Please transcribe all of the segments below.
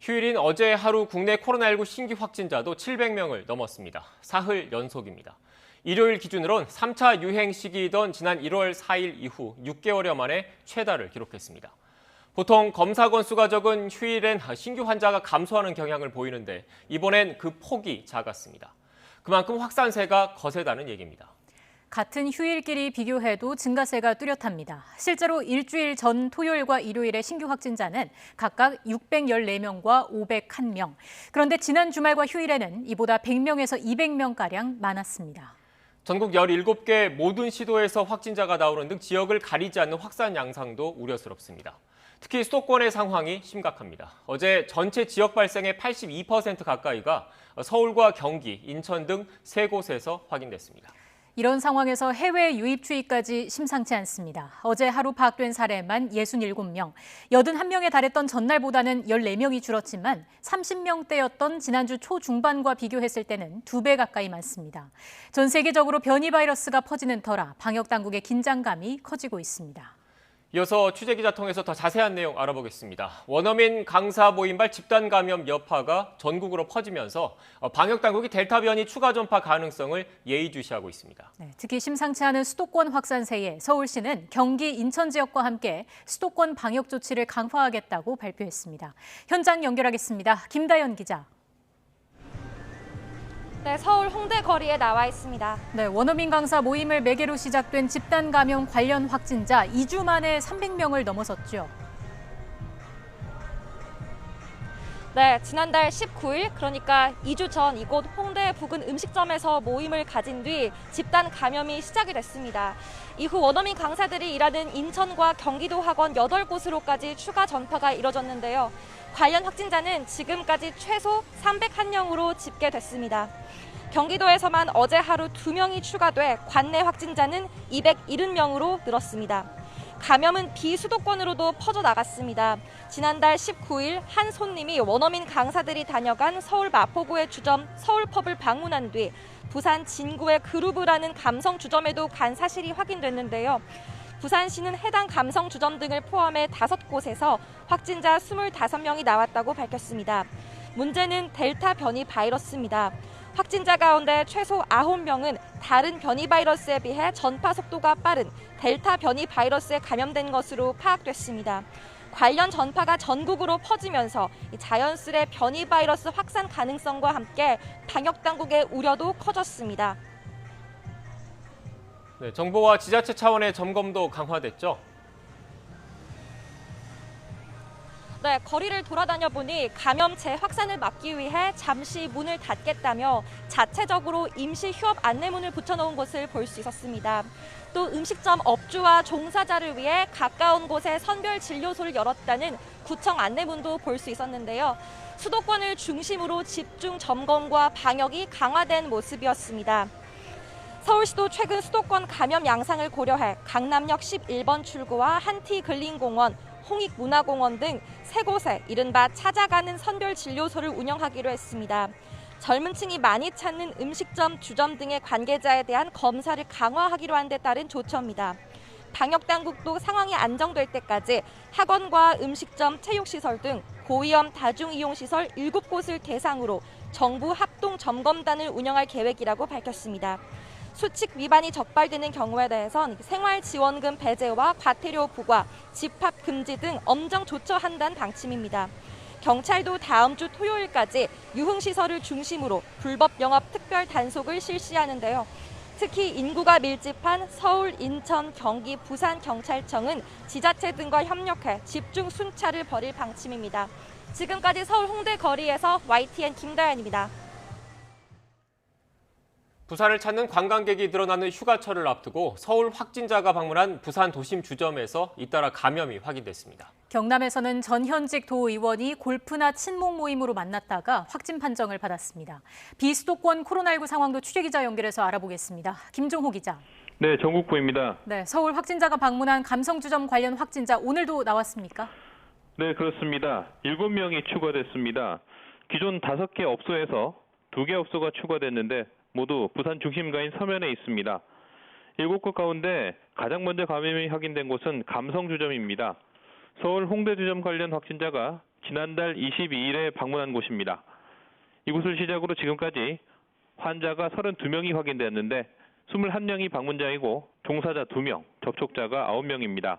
휴일인 어제 하루 국내 코로나19 신규 확진자도 700명을 넘었습니다. 사흘 연속입니다. 일요일 기준으론 3차 유행 시기이던 지난 1월 4일 이후 6개월여 만에 최다를 기록했습니다. 보통 검사 건수가 적은 휴일엔 신규 환자가 감소하는 경향을 보이는데 이번엔 그 폭이 작았습니다. 그만큼 확산세가 거세다는 얘기입니다. 같은 휴일끼리 비교해도 증가세가 뚜렷합니다. 실제로 일주일 전 토요일과 일요일의 신규 확진자는 각각 614명과 501명. 그런데 지난 주말과 휴일에는 이보다 100명에서 200명가량 많았습니다. 전국 17개 모든 시도에서 확진자가 나오는 등 지역을 가리지 않는 확산 양상도 우려스럽습니다. 특히 수도권의 상황이 심각합니다. 어제 전체 지역 발생의 82% 가까이가 서울과 경기, 인천 등 세 곳에서 확인됐습니다. 이런 상황에서 해외 유입 추이까지 심상치 않습니다. 어제 하루 파악된 사례만 67명, 81명에 달했던 전날보다는 14명이 줄었지만 30명대였던 지난주 초중반과 비교했을 때는 2배 가까이 많습니다. 전 세계적으로 변이 바이러스가 퍼지는 터라 방역당국의 긴장감이 커지고 있습니다. 이어서 취재기자 통해서 더 자세한 내용 알아보겠습니다. 원어민 강사 모임발 집단 감염 여파가 전국으로 퍼지면서 방역당국이 델타 변이 추가 전파 가능성을 예의주시하고 있습니다. 네, 특히 심상치 않은 수도권 확산세에 서울시는 경기, 인천 지역과 함께 수도권 방역 조치를 강화하겠다고 발표했습니다. 현장 연결하겠습니다. 김다연 기자. 네, 서울 홍대 거리에 나와 있습니다. 네, 원어민 강사 모임을 매개로 시작된 집단 감염 관련 확진자 2주 만에 300명을 넘어섰죠. 네, 지난달 19일, 그러니까 2주 전 이곳 홍대 부근 음식점에서 모임을 가진 뒤 집단 감염이 시작이 됐습니다. 이후 원어민 강사들이 일하는 인천과 경기도 학원 8곳으로까지 추가 전파가 이뤄졌는데요. 관련 확진자는 지금까지 최소 301명으로 집계됐습니다. 경기도에서만 어제 하루 2명이 추가돼 관내 확진자는 270명으로 늘었습니다. 감염은 비수도권으로도 퍼져나갔습니다. 지난달 19일 한 손님이 원어민 강사들이 다녀간 서울 마포구의 주점 서울펍을 방문한 뒤 부산 진구의 그루브라는 감성 주점에도 간 사실이 확인됐는데요. 부산시는 해당 감성 주점 등을 포함해 5곳에서 확진자 25명이 나왔다고 밝혔습니다. 문제는 델타 변이 바이러스입니다. 확진자 가운데 최소 9명은 다른 변이 바이러스에 비해 전파 속도가 빠른 델타 변이 바이러스에 감염된 것으로 파악됐습니다. 관련 전파가 전국으로 퍼지면서 자연스레 변이 바이러스 확산 가능성과 함께 방역당국의 우려도 커졌습니다. 네, 정부와 지자체 차원의 점검도 강화됐죠. 네, 거리를 돌아다녀 보니 감염 재확산을 막기 위해 잠시 문을 닫겠다며 자체적으로 임시 휴업 안내문을 붙여놓은 것을 볼 수 있었습니다. 또 음식점 업주와 종사자를 위해 가까운 곳에 선별 진료소를 열었다는 구청 안내문도 볼 수 있었는데요. 수도권을 중심으로 집중 점검과 방역이 강화된 모습이었습니다. 서울시도 최근 수도권 감염 양상을 고려해 강남역 11번 출구와 한티글린공원, 홍익문화공원 등 3곳에 이른바 찾아가는 선별진료소를 운영하기로 했습니다. 젊은 층이 많이 찾는 음식점, 주점 등의 관계자에 대한 검사를 강화하기로 한 데 따른 조처입니다. 방역당국도 상황이 안정될 때까지 학원과 음식점, 체육시설 등 고위험 다중이용시설 7곳을 대상으로 정부 합동점검단을 운영할 계획이라고 밝혔습니다. 수칙 위반이 적발되는 경우에 대해선 생활지원금 배제와 과태료 부과, 집합 금지 등 엄정 조처한다는 방침입니다. 경찰도 다음 주 토요일까지 유흥시설을 중심으로 불법 영업 특별 단속을 실시하는데요. 특히 인구가 밀집한 서울, 인천, 경기, 부산 경찰청은 지자체 등과 협력해 집중 순찰을 벌일 방침입니다. 지금까지 서울 홍대 거리에서 YTN 김다연입니다. 부산을 찾는 관광객이 늘어나는 휴가철을 앞두고 서울 확진자가 방문한 부산 도심 주점에서 잇따라 감염이 확인됐습니다. 경남에서는 전현직 도의원이 골프나 친목 모임으로 만났다가 확진 판정을 받았습니다. 비수도권 코로나19 상황도 취재기자 연결해서 알아보겠습니다. 김종호 기자. 네, 전국구입니다. 네, 서울 확진자가 방문한 감성주점 관련 확진자 오늘도 나왔습니까? 네, 그렇습니다. 7명이 추가됐습니다. 기존 5개 업소에서 2개 업소가 추가됐는데 모두 부산 중심가인 서면에 있습니다. 7곳 가운데 가장 먼저 감염이 확인된 곳은 감성주점입니다. 서울 홍대주점 관련 확진자가 지난달 22일에 방문한 곳입니다. 이곳을 시작으로 지금까지 환자가 32명이 확인되었는데 21명이 방문자이고 종사자 2명, 접촉자가 9명입니다.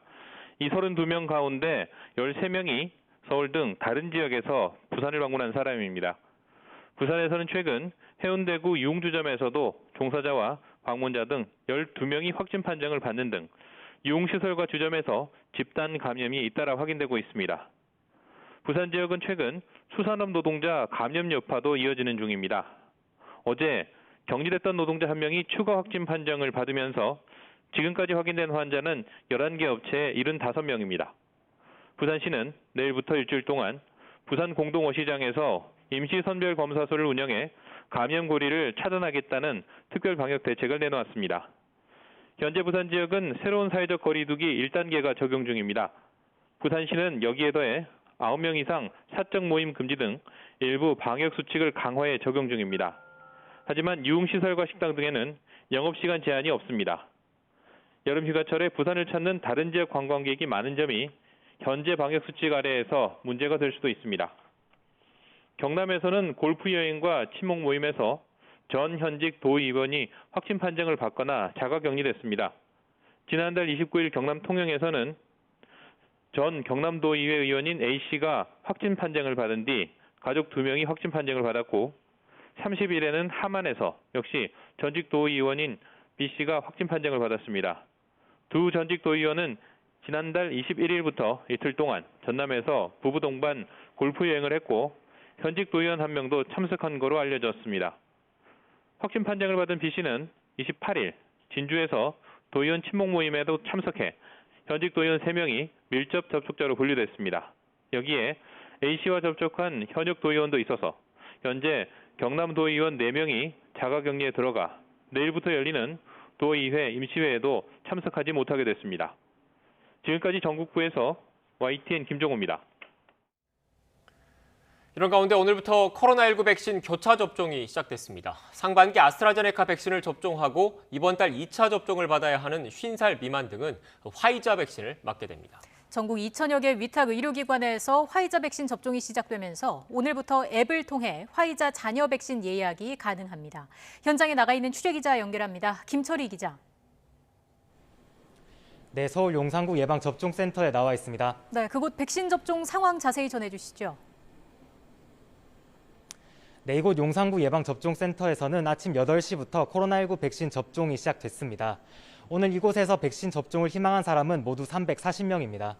이 32명 가운데 13명이 서울 등 다른 지역에서 부산을 방문한 사람입니다. 부산에서는 최근 해운대구 유흥주점에서도 종사자와 방문자 등 12명이 확진 판정을 받는 등 유흥시설과 주점에서 집단 감염이 잇따라 확인되고 있습니다. 부산 지역은 최근 수산업 노동자 감염 여파도 이어지는 중입니다. 어제 격리됐던 노동자 1명이 추가 확진 판정을 받으면서 지금까지 확인된 환자는 11개 업체에 75명입니다. 부산시는 내일부터 일주일 동안 부산 공동어시장에서 임시선별검사소를 운영해 감염 고리를 차단하겠다는 특별 방역 대책을 내놓았습니다. 현재 부산 지역은 새로운 사회적 거리두기 1단계가 적용 중입니다. 부산시는 여기에 더해 9명 이상 사적 모임 금지 등 일부 방역 수칙을 강화해 적용 중입니다. 하지만 유흥시설과 식당 등에는 영업시간 제한이 없습니다. 여름 휴가철에 부산을 찾는 다른 지역 관광객이 많은 점이 현재 방역 수칙 아래에서 문제가 될 수도 있습니다. 경남에서는 골프 여행과 친목 모임에서 전 현직 도의원이 확진 판정을 받거나 자가격리됐습니다. 지난달 29일 경남 통영에서는 전 경남도의회 의원인 A씨가 확진 판정을 받은 뒤 가족 2명이 확진 판정을 받았고 30일에는 함안에서 역시 전직 도의원인 B씨가 확진 판정을 받았습니다. 두 전직 도의원은 지난달 21일부터 이틀 동안 전남에서 부부 동반 골프 여행을 했고 현직 도의원 1명도 참석한 거로 알려졌습니다. 확진 판정을 받은 B씨는 28일 진주에서 도의원 친목 모임에도 참석해 현직 도의원 3명이 밀접 접촉자로 분류됐습니다. 여기에 A씨와 접촉한 현역 도의원도 있어서 현재 경남 도의원 4명이 자가격리에 들어가 내일부터 열리는 도의회 임시회에도 참석하지 못하게 됐습니다. 지금까지 전국부에서 YTN 김종호입니다. 이런 가운데 오늘부터 코로나19 백신 교차 접종이 시작됐습니다. 상반기 아스트라제네카 백신을 접종하고 이번 달 2차 접종을 받아야 하는 50살 미만 등은 화이자 백신을 맞게 됩니다. 전국 2천여 개 위탁 의료기관에서 화이자 백신 접종이 시작되면서 오늘부터 앱을 통해 화이자 잔여 백신 예약이 가능합니다. 현장에 나가 있는 취재기자 연결합니다. 김철희 기자. 네, 서울 용산구 예방접종센터에 나와 있습니다. 네, 그곳 백신 접종 상황 자세히 전해주시죠. 네, 이곳 용산구 예방접종센터에서는 아침 8시부터 코로나19 백신 접종이 시작됐습니다. 오늘 이곳에서 백신 접종을 희망한 사람은 모두 340명입니다.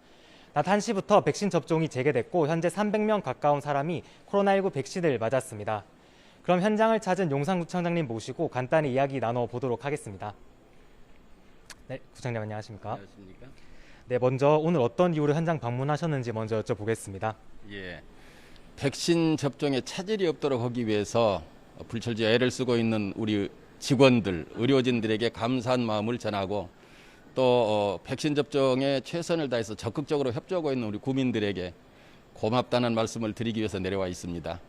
낮 1시부터 백신 접종이 재개됐고 현재 300명 가까운 사람이 코로나19 백신을 맞았습니다. 그럼 현장을 찾은 용산구청장님 모시고 간단히 이야기 나눠보도록 하겠습니다. 네, 구청장 안녕하십니까? 안녕하십니까? 네, 먼저 오늘 어떤 이유로 현장 방문하셨는지 먼저 여쭤보겠습니다. 예, 백신 접종에 차질이 없도록 하기 위해서 불철주야 애를 쓰고 있는 우리 직원들, 의료진들에게 감사한 마음을 전하고 또 백신 접종에 최선을 다해서 적극적으로 협조하고 있는 우리 구민들에게 고맙다는 말씀을 드리기 위해서 내려와 있습니다.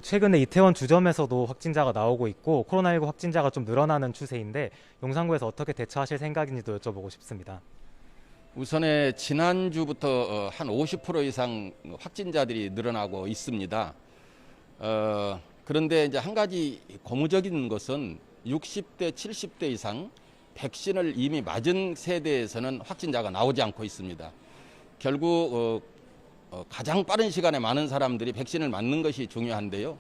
최근에 이태원 주점에서도 확진자가 나오고 있고 코로나19 확진자가 좀 늘어나는 추세인데 용산구에서 어떻게 대처하실 생각인지도 여쭤보고 싶습니다. 우선에 지난주부터 한 50% 이상 확진자들이 늘어나고 있습니다. 그런데 이제 한 가지 고무적인 것은 60대, 70대 이상 백신을 이미 맞은 세대에서는 확진자가 나오지 않고 있습니다. 결국 가장 빠른 시간에 많은 사람들이 백신을 맞는 것이 중요한데요.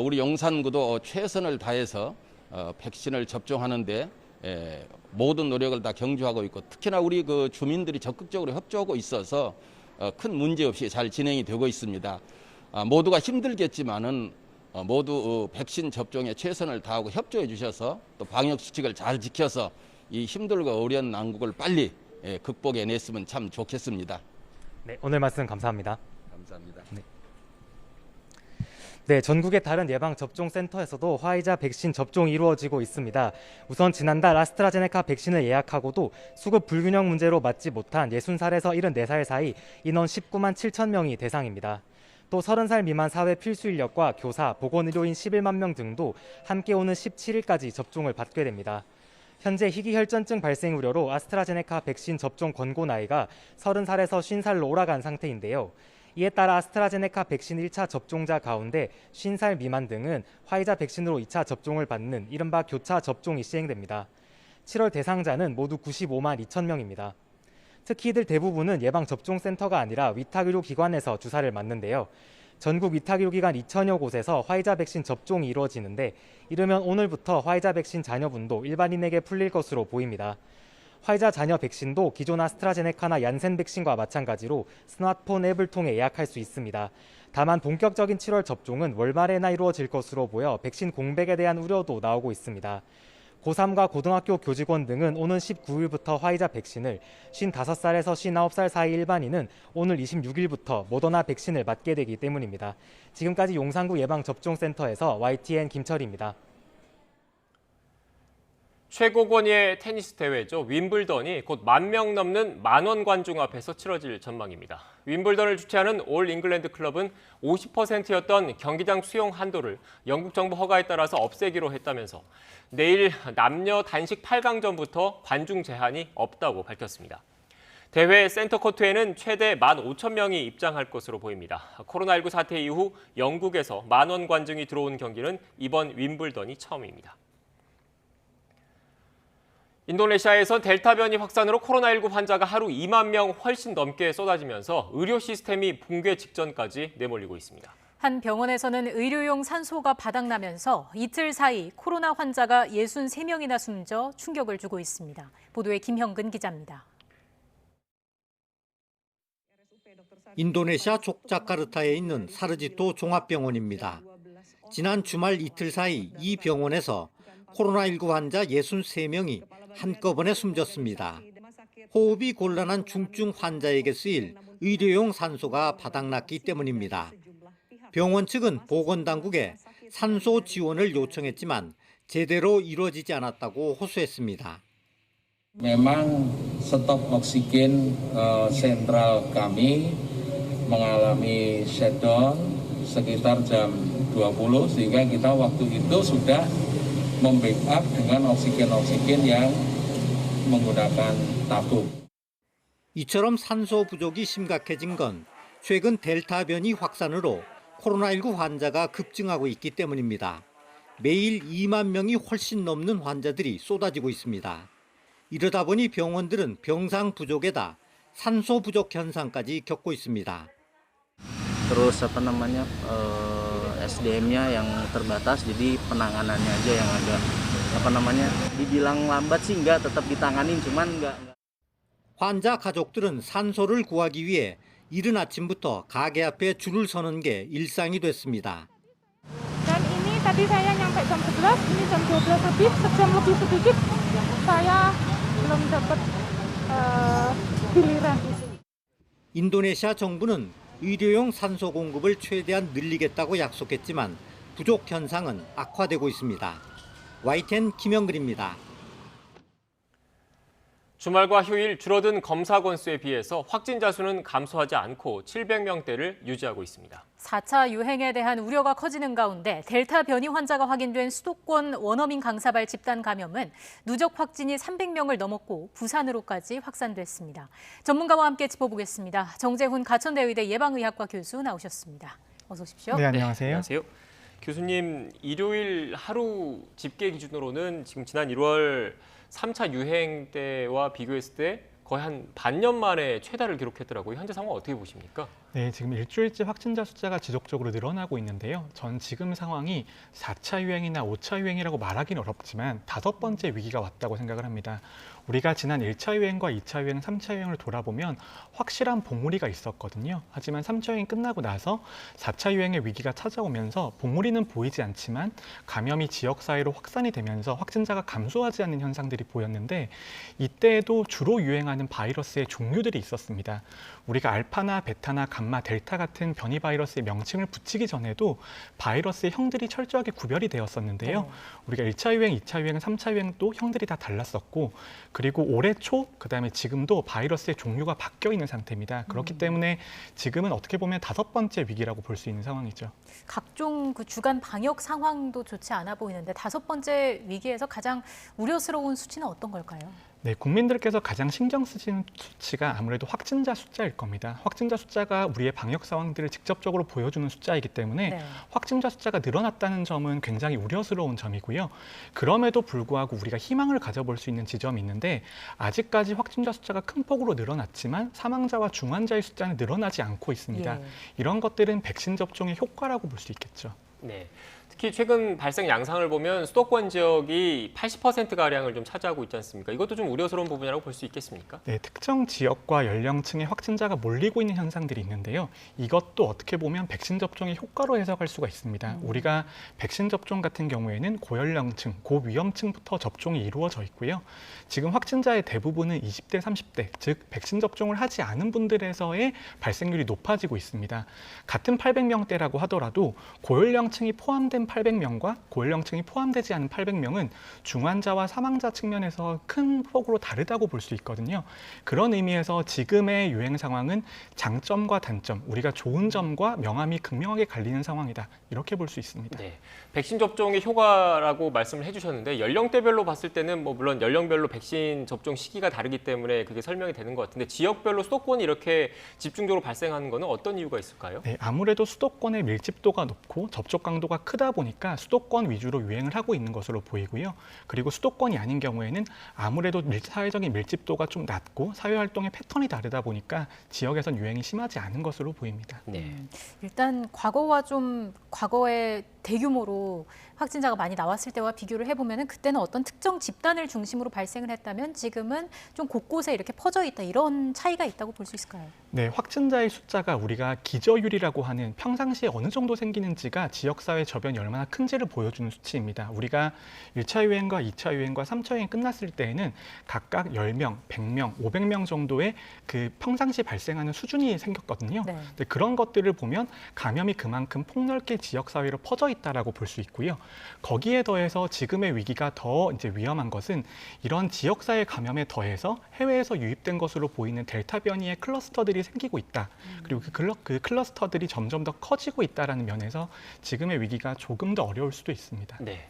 우리 용산구도 최선을 다해서 백신을 접종하는데 모든 노력을 다 경주하고 있고 특히나 우리 그 주민들이 적극적으로 협조하고 있어서 큰 문제 없이 잘 진행이 되고 있습니다. 모두가 힘들겠지만은 모두 백신 접종에 최선을 다하고 협조해 주셔서 또 방역 수칙을 잘 지켜서 이 힘들고 어려운 난국을 빨리 극복해냈으면 참 좋겠습니다. 네, 오늘 말씀 감사합니다. 감사합니다. 네, 전국의 다른 예방접종센터에서도 화이자 백신 접종이 이루어지고 있습니다. 우선 지난달 아스트라제네카 백신을 예약하고도 수급 불균형 문제로 맞지 못한 60살에서 74살 사이 인원 19만 7천 명이 대상입니다. 또 30살 미만 사회 필수 인력과 교사, 보건의료인 11만 명 등도 함께 오는 17일까지 접종을 받게 됩니다. 현재 희귀혈전증 발생 우려로 아스트라제네카 백신 접종 권고 나이가 30살에서 50살로 올라간 상태인데요. 이에 따라 아스트라제네카 백신 1차 접종자 가운데 50살 미만 등은 화이자 백신으로 2차 접종을 받는 이른바 교차 접종이 시행됩니다. 7월 대상자는 모두 95만 2천 명입니다. 특히 이들 대부분은 예방접종센터가 아니라 위탁의료기관에서 주사를 맞는데요. 전국 위탁의료기관 2천여 곳에서 화이자 백신 접종이 이루어지는데 이르면 오늘부터 화이자 백신 잔여분도 일반인에게 풀릴 것으로 보입니다. 화이자 잔여 백신도 기존 아스트라제네카나 얀센 백신과 마찬가지로 스마트폰 앱을 통해 예약할 수 있습니다. 다만 본격적인 7월 접종은 월말에나 이루어질 것으로 보여 백신 공백에 대한 우려도 나오고 있습니다. 고3과 고등학교 교직원 등은 오는 19일부터 화이자 백신을, 55살에서 59살 사이 일반인은 오늘 26일부터 모더나 백신을 맞게 되기 때문입니다. 지금까지 용산구 예방접종센터에서 YTN 김철희입니다. 최고권위의 테니스 대회죠. 윈블던이 곧 10,000명 넘는 만원 관중 앞에서 치러질 전망입니다. 윈블던을 주최하는 올 잉글랜드 클럽은 50%였던 경기장 수용 한도를 영국 정부 허가에 따라서 없애기로 했다면서 내일 남녀 단식 8강전부터 관중 제한이 없다고 밝혔습니다. 대회 센터코트에는 최대 15,000명이 입장할 것으로 보입니다. 코로나19 사태 이후 영국에서 만원 관중이 들어온 경기는 이번 윈블던이 처음입니다. 인도네시아에선 델타 변이 확산으로 코로나19 환자가 하루 2만 명 훨씬 넘게 쏟아지면서 의료 시스템이 붕괴 직전까지 내몰리고 있습니다. 한 병원에서는 의료용 산소가 바닥나면서 이틀 사이 코로나 환자가 63명이나 숨져 충격을 주고 있습니다. 보도에 김형근 기자입니다. 인도네시아 족자카르타에 있는 사르지토 종합병원입니다. 지난 주말 이틀 사이 이 병원에서 코로나19 환자 63명이 한꺼번에 숨졌습니다. 호흡이 곤란한 중증 환자에게 쓰일 의료용 산소가 바닥났기 때문입니다. 병원 측은 보건당국에 산소 지원을 요청했지만 제대로 이루어지지 않았다고 호소했습니다. Memang stok oksigen sentral kami mengalami shutdown sekitar jam 20 sehingga kita waktu itu sudah membackup dengan oksigen yang menggunakan tabung. 이처럼 산소 부족이 심각해진 건 최근 델타 변이 확산으로 코로나19 환자가 급증하고 있기 때문입니다. 매일 2만 명이 훨씬 넘는 환자들이 쏟아지고 있습니다. 이러다 보니 병원들은 병상 부족에다 산소 부족 현상까지 겪고 있습니다. Terus SDM-nya yang terbatas, jadi penanganannya aja yang agak dibilang lambat sih enggak, tetap ditanganin cuman enggak. 환자 가족들은 산소를 구하기 위해 이른 아침부터 가게 앞에 줄을 서는 게 일상이 됐습니다. Dan ini tadi saya nyampe jam 11, ini jam 12 lebih, sejam lebih sedikit saya belum dapat giliran di sini. 인도네시아 정부는 의료용 산소 공급을 최대한 늘리겠다고 약속했지만 부족 현상은 악화되고 있습니다. YTN 김영근입니다. 주말과 휴일 줄어든 검사 건수에 비해서 확진자 수는 감소하지 않고 700명대를 유지하고 있습니다. 4차 유행에 대한 우려가 커지는 가운데 델타 변이 환자가 확인된 수도권 원어민 강사발 집단 감염은 누적 확진이 300명을 넘었고 부산으로까지 확산됐습니다. 전문가와 함께 짚어보겠습니다. 정재훈 가천대의대 예방의학과 교수 나오셨습니다. 어서 오십시오. 네, 안녕하세요. 안녕하세요. 교수님, 일요일 하루 집계 기준으로는 지금 지난 1월 3차 유행 때와 비교했을 때 거의 한 반년 만에 최다를 기록했더라고요. 현재 상황 어떻게 보십니까? 네, 지금 일주일째 확진자 숫자가 지속적으로 늘어나고 있는데요. 전 지금 상황이 4차 유행이나 5차 유행이라고 말하기는 어렵지만 5번째 위기가 왔다고 생각을 합니다. 우리가 지난 1차 유행과 2차 유행, 3차 유행을 돌아보면 확실한 봉우리가 있었거든요. 하지만 3차 유행 끝나고 나서 4차 유행의 위기가 찾아오면서 봉우리는 보이지 않지만 감염이 지역 사회로 확산이 되면서 확진자가 감소하지 않는 현상들이 보였는데 이때에도 주로 유행하는 바이러스의 종류들이 있었습니다. 우리가 알파나 베타나 감마, 델타 같은 변이 바이러스의 명칭을 붙이기 전에도 바이러스의 형들이 철저하게 구별이 되었었는데요. 우리가 1차 유행, 2차 유행, 3차 유행도 형들이 다 달랐었고 그리고 올해 초, 그다음에 지금도 바이러스의 종류가 바뀌어 있는 상태입니다. 그렇기 때문에 지금은 어떻게 보면 5번째 위기라고 볼 수 있는 상황이죠. 각종 그 주간 방역 상황도 좋지 않아 보이는데 5번째 위기에서 가장 우려스러운 수치는 어떤 걸까요? 네, 국민들께서 가장 신경 쓰시는 수치가 아무래도 확진자 숫자일 겁니다. 확진자 숫자가 우리의 방역 상황들을 직접적으로 보여주는 숫자이기 때문에 네. 확진자 숫자가 늘어났다는 점은 굉장히 우려스러운 점이고요. 그럼에도 불구하고 우리가 희망을 가져볼 수 있는 지점이 있는데 아직까지 확진자 숫자가 큰 폭으로 늘어났지만 사망자와 중환자의 숫자는 늘어나지 않고 있습니다. 예. 이런 것들은 백신 접종의 효과라고 볼 수 있겠죠. 네. 특히 최근 발생 양상을 보면 수도권 지역이 80%가량을 좀 차지하고 있지 않습니까? 이것도 좀 우려스러운 부분이라고 볼 수 있겠습니까? 네, 특정 지역과 연령층의 확진자가 몰리고 있는 현상들이 있는데요. 이것도 어떻게 보면 백신 접종의 효과로 해석할 수가 있습니다. 우리가 백신 접종 같은 경우에는 고연령층, 고위험층부터 접종이 이루어져 있고요. 지금 확진자의 대부분은 20대, 30대, 즉 백신 접종을 하지 않은 분들에서의 발생률이 높아지고 있습니다. 같은 800명대라고 하더라도 고연령층이 포함된 800명과 고연령층이 포함되지 않은 800명은 중환자와 사망자 측면에서 큰 폭으로 다르다고 볼 수 있거든요. 그런 의미에서 지금의 유행 상황은 장점과 단점, 우리가 좋은 점과 명암이 극명하게 갈리는 상황이다. 이렇게 볼 수 있습니다. 네. 백신 접종의 효과라고 말씀을 해주셨는데 연령대별로 봤을 때는 뭐 물론 연령별로 백신 접종 시기가 다르기 때문에 그게 설명이 되는 것 같은데 지역별로 수도권이 이렇게 집중적으로 발생하는 것은 어떤 이유가 있을까요? 네, 아무래도 수도권의 밀집도가 높고 접촉 강도가 크다 보니까 수도권 위주로 유행을 하고 있는 것으로 보이고요. 그리고 수도권이 아닌 경우에는 아무래도 사회적인 밀집도가 좀 낮고 사회활동의 패턴이 다르다 보니까 지역에선 유행이 심하지 않은 것으로 보입니다. 네. 일단 과거에 대규모로 확진자가 많이 나왔을 때와 비교를 해보면 그때는 어떤 특정 집단을 중심으로 발생을 했다면 지금은 좀 곳곳에 이렇게 퍼져 있다 이런 차이가 있다고 볼 수 있을까요? 네, 확진자의 숫자가 우리가 기저율이라고 하는 평상시에 어느 정도 생기는지가 지역사회 저변이 얼마나 큰지를 보여주는 수치입니다. 우리가 1차 유행과 2차 유행과 3차 유행 끝났을 때에는 각각 10명, 100명, 500명 정도의 그 평상시 발생하는 수준이 생겼거든요. 네. 근데 그런 것들을 보면 감염이 그만큼 폭넓게 지역사회로 퍼져 있다라고 볼 수 있고요. 거기에 더해서 지금의 위기가 더 이제 위험한 것은 이런 지역사회 감염에 더해서 해외에서 유입된 것으로 보이는 델타 변이의 클러스터들이 생기고 있다. 그리고 그 클러스터들이 점점 더 커지고 있다라는 면에서 지금의 위기가 조금 더 어려울 수도 있습니다. 네.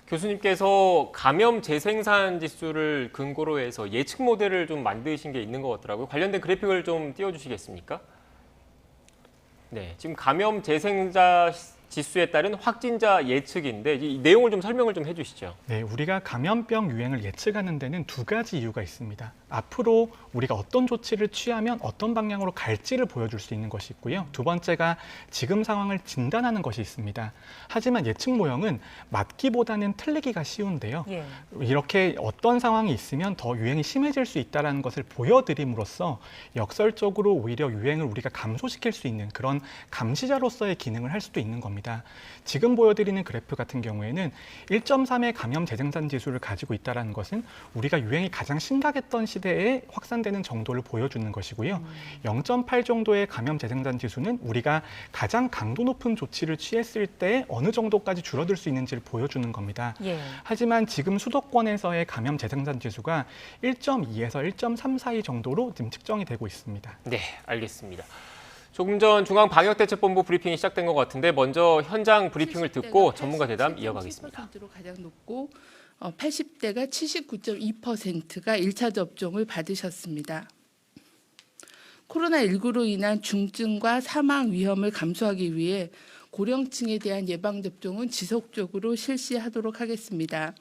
교수님께서 감염 재생산 지수를 근거로 해서 예측 모델을 좀 만드신 게 있는 것 같더라고요. 관련된 그래픽을 좀 띄워주시겠습니까? 네, 지금 감염 재생산 지수에 따른 확진자 예측인데 이 내용을 좀 설명을 좀 해주시죠. 네, 우리가 감염병 유행을 예측하는 데는 두 가지 이유가 있습니다. 앞으로 우리가 어떤 조치를 취하면 어떤 방향으로 갈지를 보여줄 수 있는 것이 있고요. 두 번째가 지금 상황을 진단하는 것이 있습니다. 하지만 예측 모형은 맞기보다는 틀리기가 쉬운데요. 예. 이렇게 어떤 상황이 있으면 더 유행이 심해질 수 있다는 것을 보여드림으로써 역설적으로 오히려 유행을 우리가 감소시킬 수 있는 그런 감시자로서의 기능을 할 수도 있는 겁니다. 지금 보여드리는 그래프 같은 경우에는 1.3의 감염 재생산 지수를 가지고 있다는 것은 우리가 유행이 가장 심각했던 시대에 확산되는 정도를 보여주는 것이고요. 0.8 정도의 감염 재생산 지수는 우리가 가장 강도 높은 조치를 취했을 때 어느 정도까지 줄어들 수 있는지를 보여주는 겁니다. 예. 하지만 지금 수도권에서의 감염 재생산 지수가 1.2에서 1.3 사이 정도로 지금 측정이 되고 있습니다. 네, 알겠습니다. 조금 전 중앙방역대책본부 브리핑이 시작된 것 같은데 먼저 현장 브리핑을 듣고 전문가 대담 이어가겠습니다. 70%로 가장 높고 80대가 79.2%가 1차 접종을 받으셨습니다. 코로나19로 인한 중증과 사망 위험을 감소하기 위해 고령층에 대한 예방접종은 지속적으로 실시하도록 하겠습니다.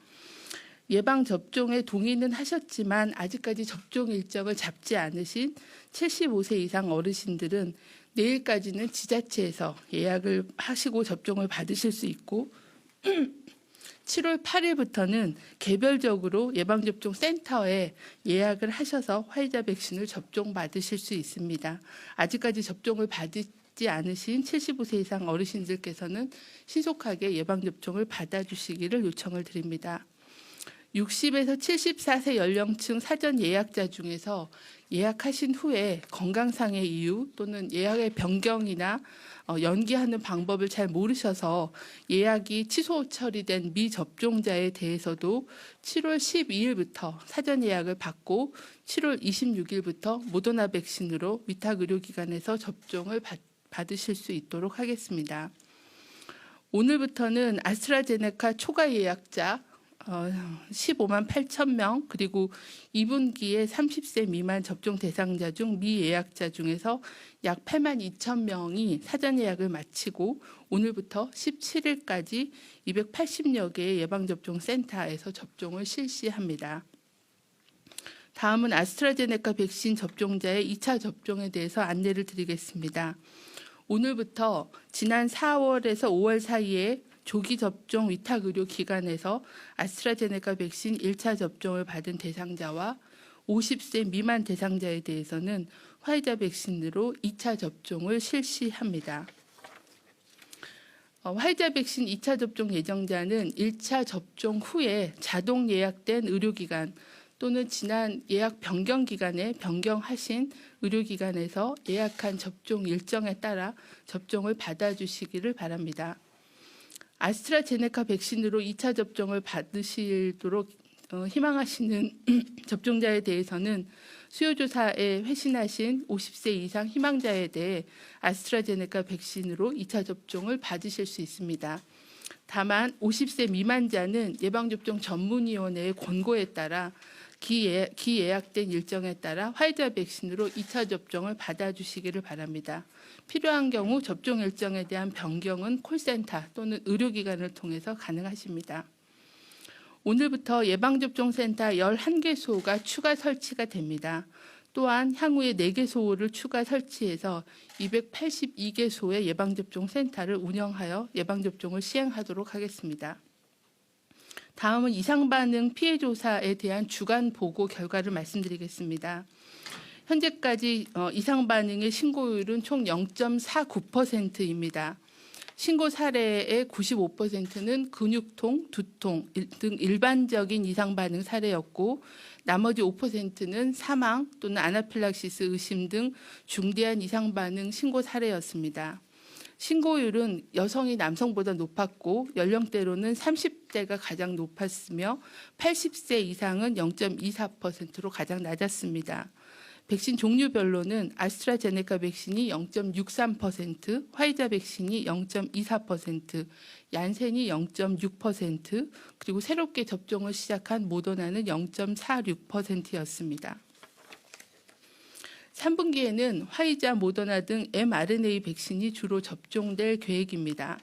예방접종에 동의는 하셨지만 아직까지 접종 일정을 잡지 않으신 75세 이상 어르신들은 내일까지는 지자체에서 예약을 하시고 접종을 받으실 수 있고 7월 8일부터는 개별적으로 예방접종 센터에 예약을 하셔서 화이자 백신을 접종받으실 수 있습니다. 아직까지 접종을 받지 않으신 75세 이상 어르신들께서는 신속하게 예방접종을 받아주시기를 요청을 드립니다. 60에서 74세 연령층 사전 예약자 중에서 예약하신 후에 건강상의 이유 또는 예약의 변경이나 연기하는 방법을 잘 모르셔서 예약이 취소 처리된 미접종자에 대해서도 7월 12일부터 사전 예약을 받고 7월 26일부터 모더나 백신으로 위탁 의료기관에서 접종을 받으실 수 있도록 하겠습니다. 오늘부터는 아스트라제네카 초과 예약자 15만 8천 명, 그리고 2분기에 30세 미만 접종 대상자 중 미예약자 중에서 약 8만 2천 명이 사전 예약을 마치고 오늘부터 17일까지 280여 개의 예방접종 센터에서 접종을 실시합니다. 다음은 아스트라제네카 백신 접종자의 2차 접종에 대해서 안내를 드리겠습니다. 오늘부터 지난 4월에서 5월 사이에 조기 접종 위탁 의료 기관에서 아스트라제네카 백신 1차 접종을 받은 대상자와 50세 미만 대상자에 대해서는 화이자 백신으로 2차 접종을 실시합니다. 화이자 백신 2차 접종 예정자는 1차 접종 후에 자동 예약된 의료기관 또는 지난 예약 변경 기간에 변경하신 의료기관에서 예약한 접종 일정에 따라 접종을 받아주시기를 바랍니다. 아스트라제네카 백신으로 2차 접종을 받으시도록 희망하시는 접종자에 대해서는 수요조사에 회신하신 50세 이상 희망자에 대해 아스트라제네카 백신으로 2차 접종을 받으실 수 있습니다. 다만 50세 미만자는 예방접종 전문위원회의 권고에 따라 기예약된 일정에 따라 화이자 백신으로 2차 접종을 받아주시기를 바랍니다. 필요한 경우 접종 일정에 대한 변경은 콜센터 또는 의료기관을 통해서 가능하십니다. 오늘부터 예방접종센터 11개소가 추가 설치가 됩니다. 또한 향후에 4개소를 추가 설치해서 282개소의 예방접종센터를 운영하여 예방접종을 시행하도록 하겠습니다. 다음은 이상반응 피해조사에 대한 주간 보고 결과를 말씀드리겠습니다. 현재까지 이상반응의 신고율은 총 0.49%입니다. 신고 사례의 95%는 근육통, 두통 등 일반적인 이상반응 사례였고 나머지 5%는 사망 또는 아나필락시스 의심 등 중대한 이상반응 신고 사례였습니다. 신고율은 여성이 남성보다 높았고 연령대로는 30대가 가장 높았으며 80세 이상은 0.24%로 가장 낮았습니다. 백신 종류별로는 아스트라제네카 백신이 0.63%, 화이자 백신이 0.24%, 얀센이 0.6%, 그리고 새롭게 접종을 시작한 모더나는 0.46%였습니다. 3분기에는 화이자, 모더나 등 mRNA 백신이 주로 접종될 계획입니다.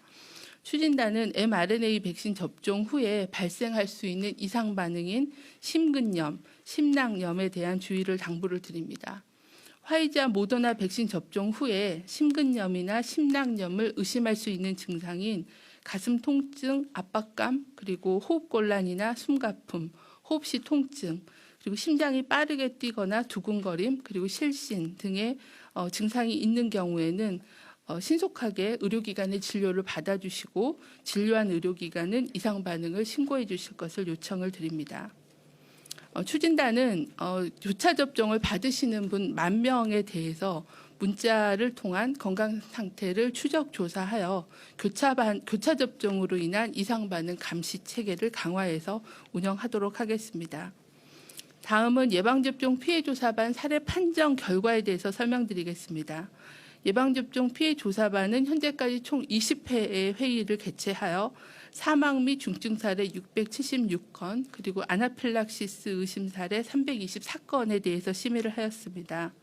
추진단은 mRNA 백신 접종 후에 발생할 수 있는 이상 반응인 심근염, 심낭염에 대한 주의를 당부를 드립니다. 화이자, 모더나 백신 접종 후에 심근염이나 심낭염을 의심할 수 있는 증상인 가슴 통증, 압박감, 그리고 호흡곤란이나 숨가쁨, 호흡시 통증, 그리고 심장이 빠르게 뛰거나 두근거림, 그리고 실신 등의 증상이 있는 경우에는 신속하게 의료기관의 진료를 받아주시고 진료한 의료기관은 이상 반응을 신고해 주실 것을 요청을 드립니다. 추진단은 교차 접종을 받으시는 분 10,000명에 대해서 문자를 통한 건강 상태를 추적 조사하여 교차 접종으로 인한 이상 반응 감시 체계를 강화해서 운영하도록 하겠습니다. 다음은 예방접종 피해조사반 사례 판정 결과에 대해서 설명드리겠습니다. 예방접종 피해조사반은 현재까지 총 20회의 회의를 개최하여 사망 및 중증 사례 676건, 그리고 아나필락시스 의심 사례 324건에 대해서 심의를 하였습니다.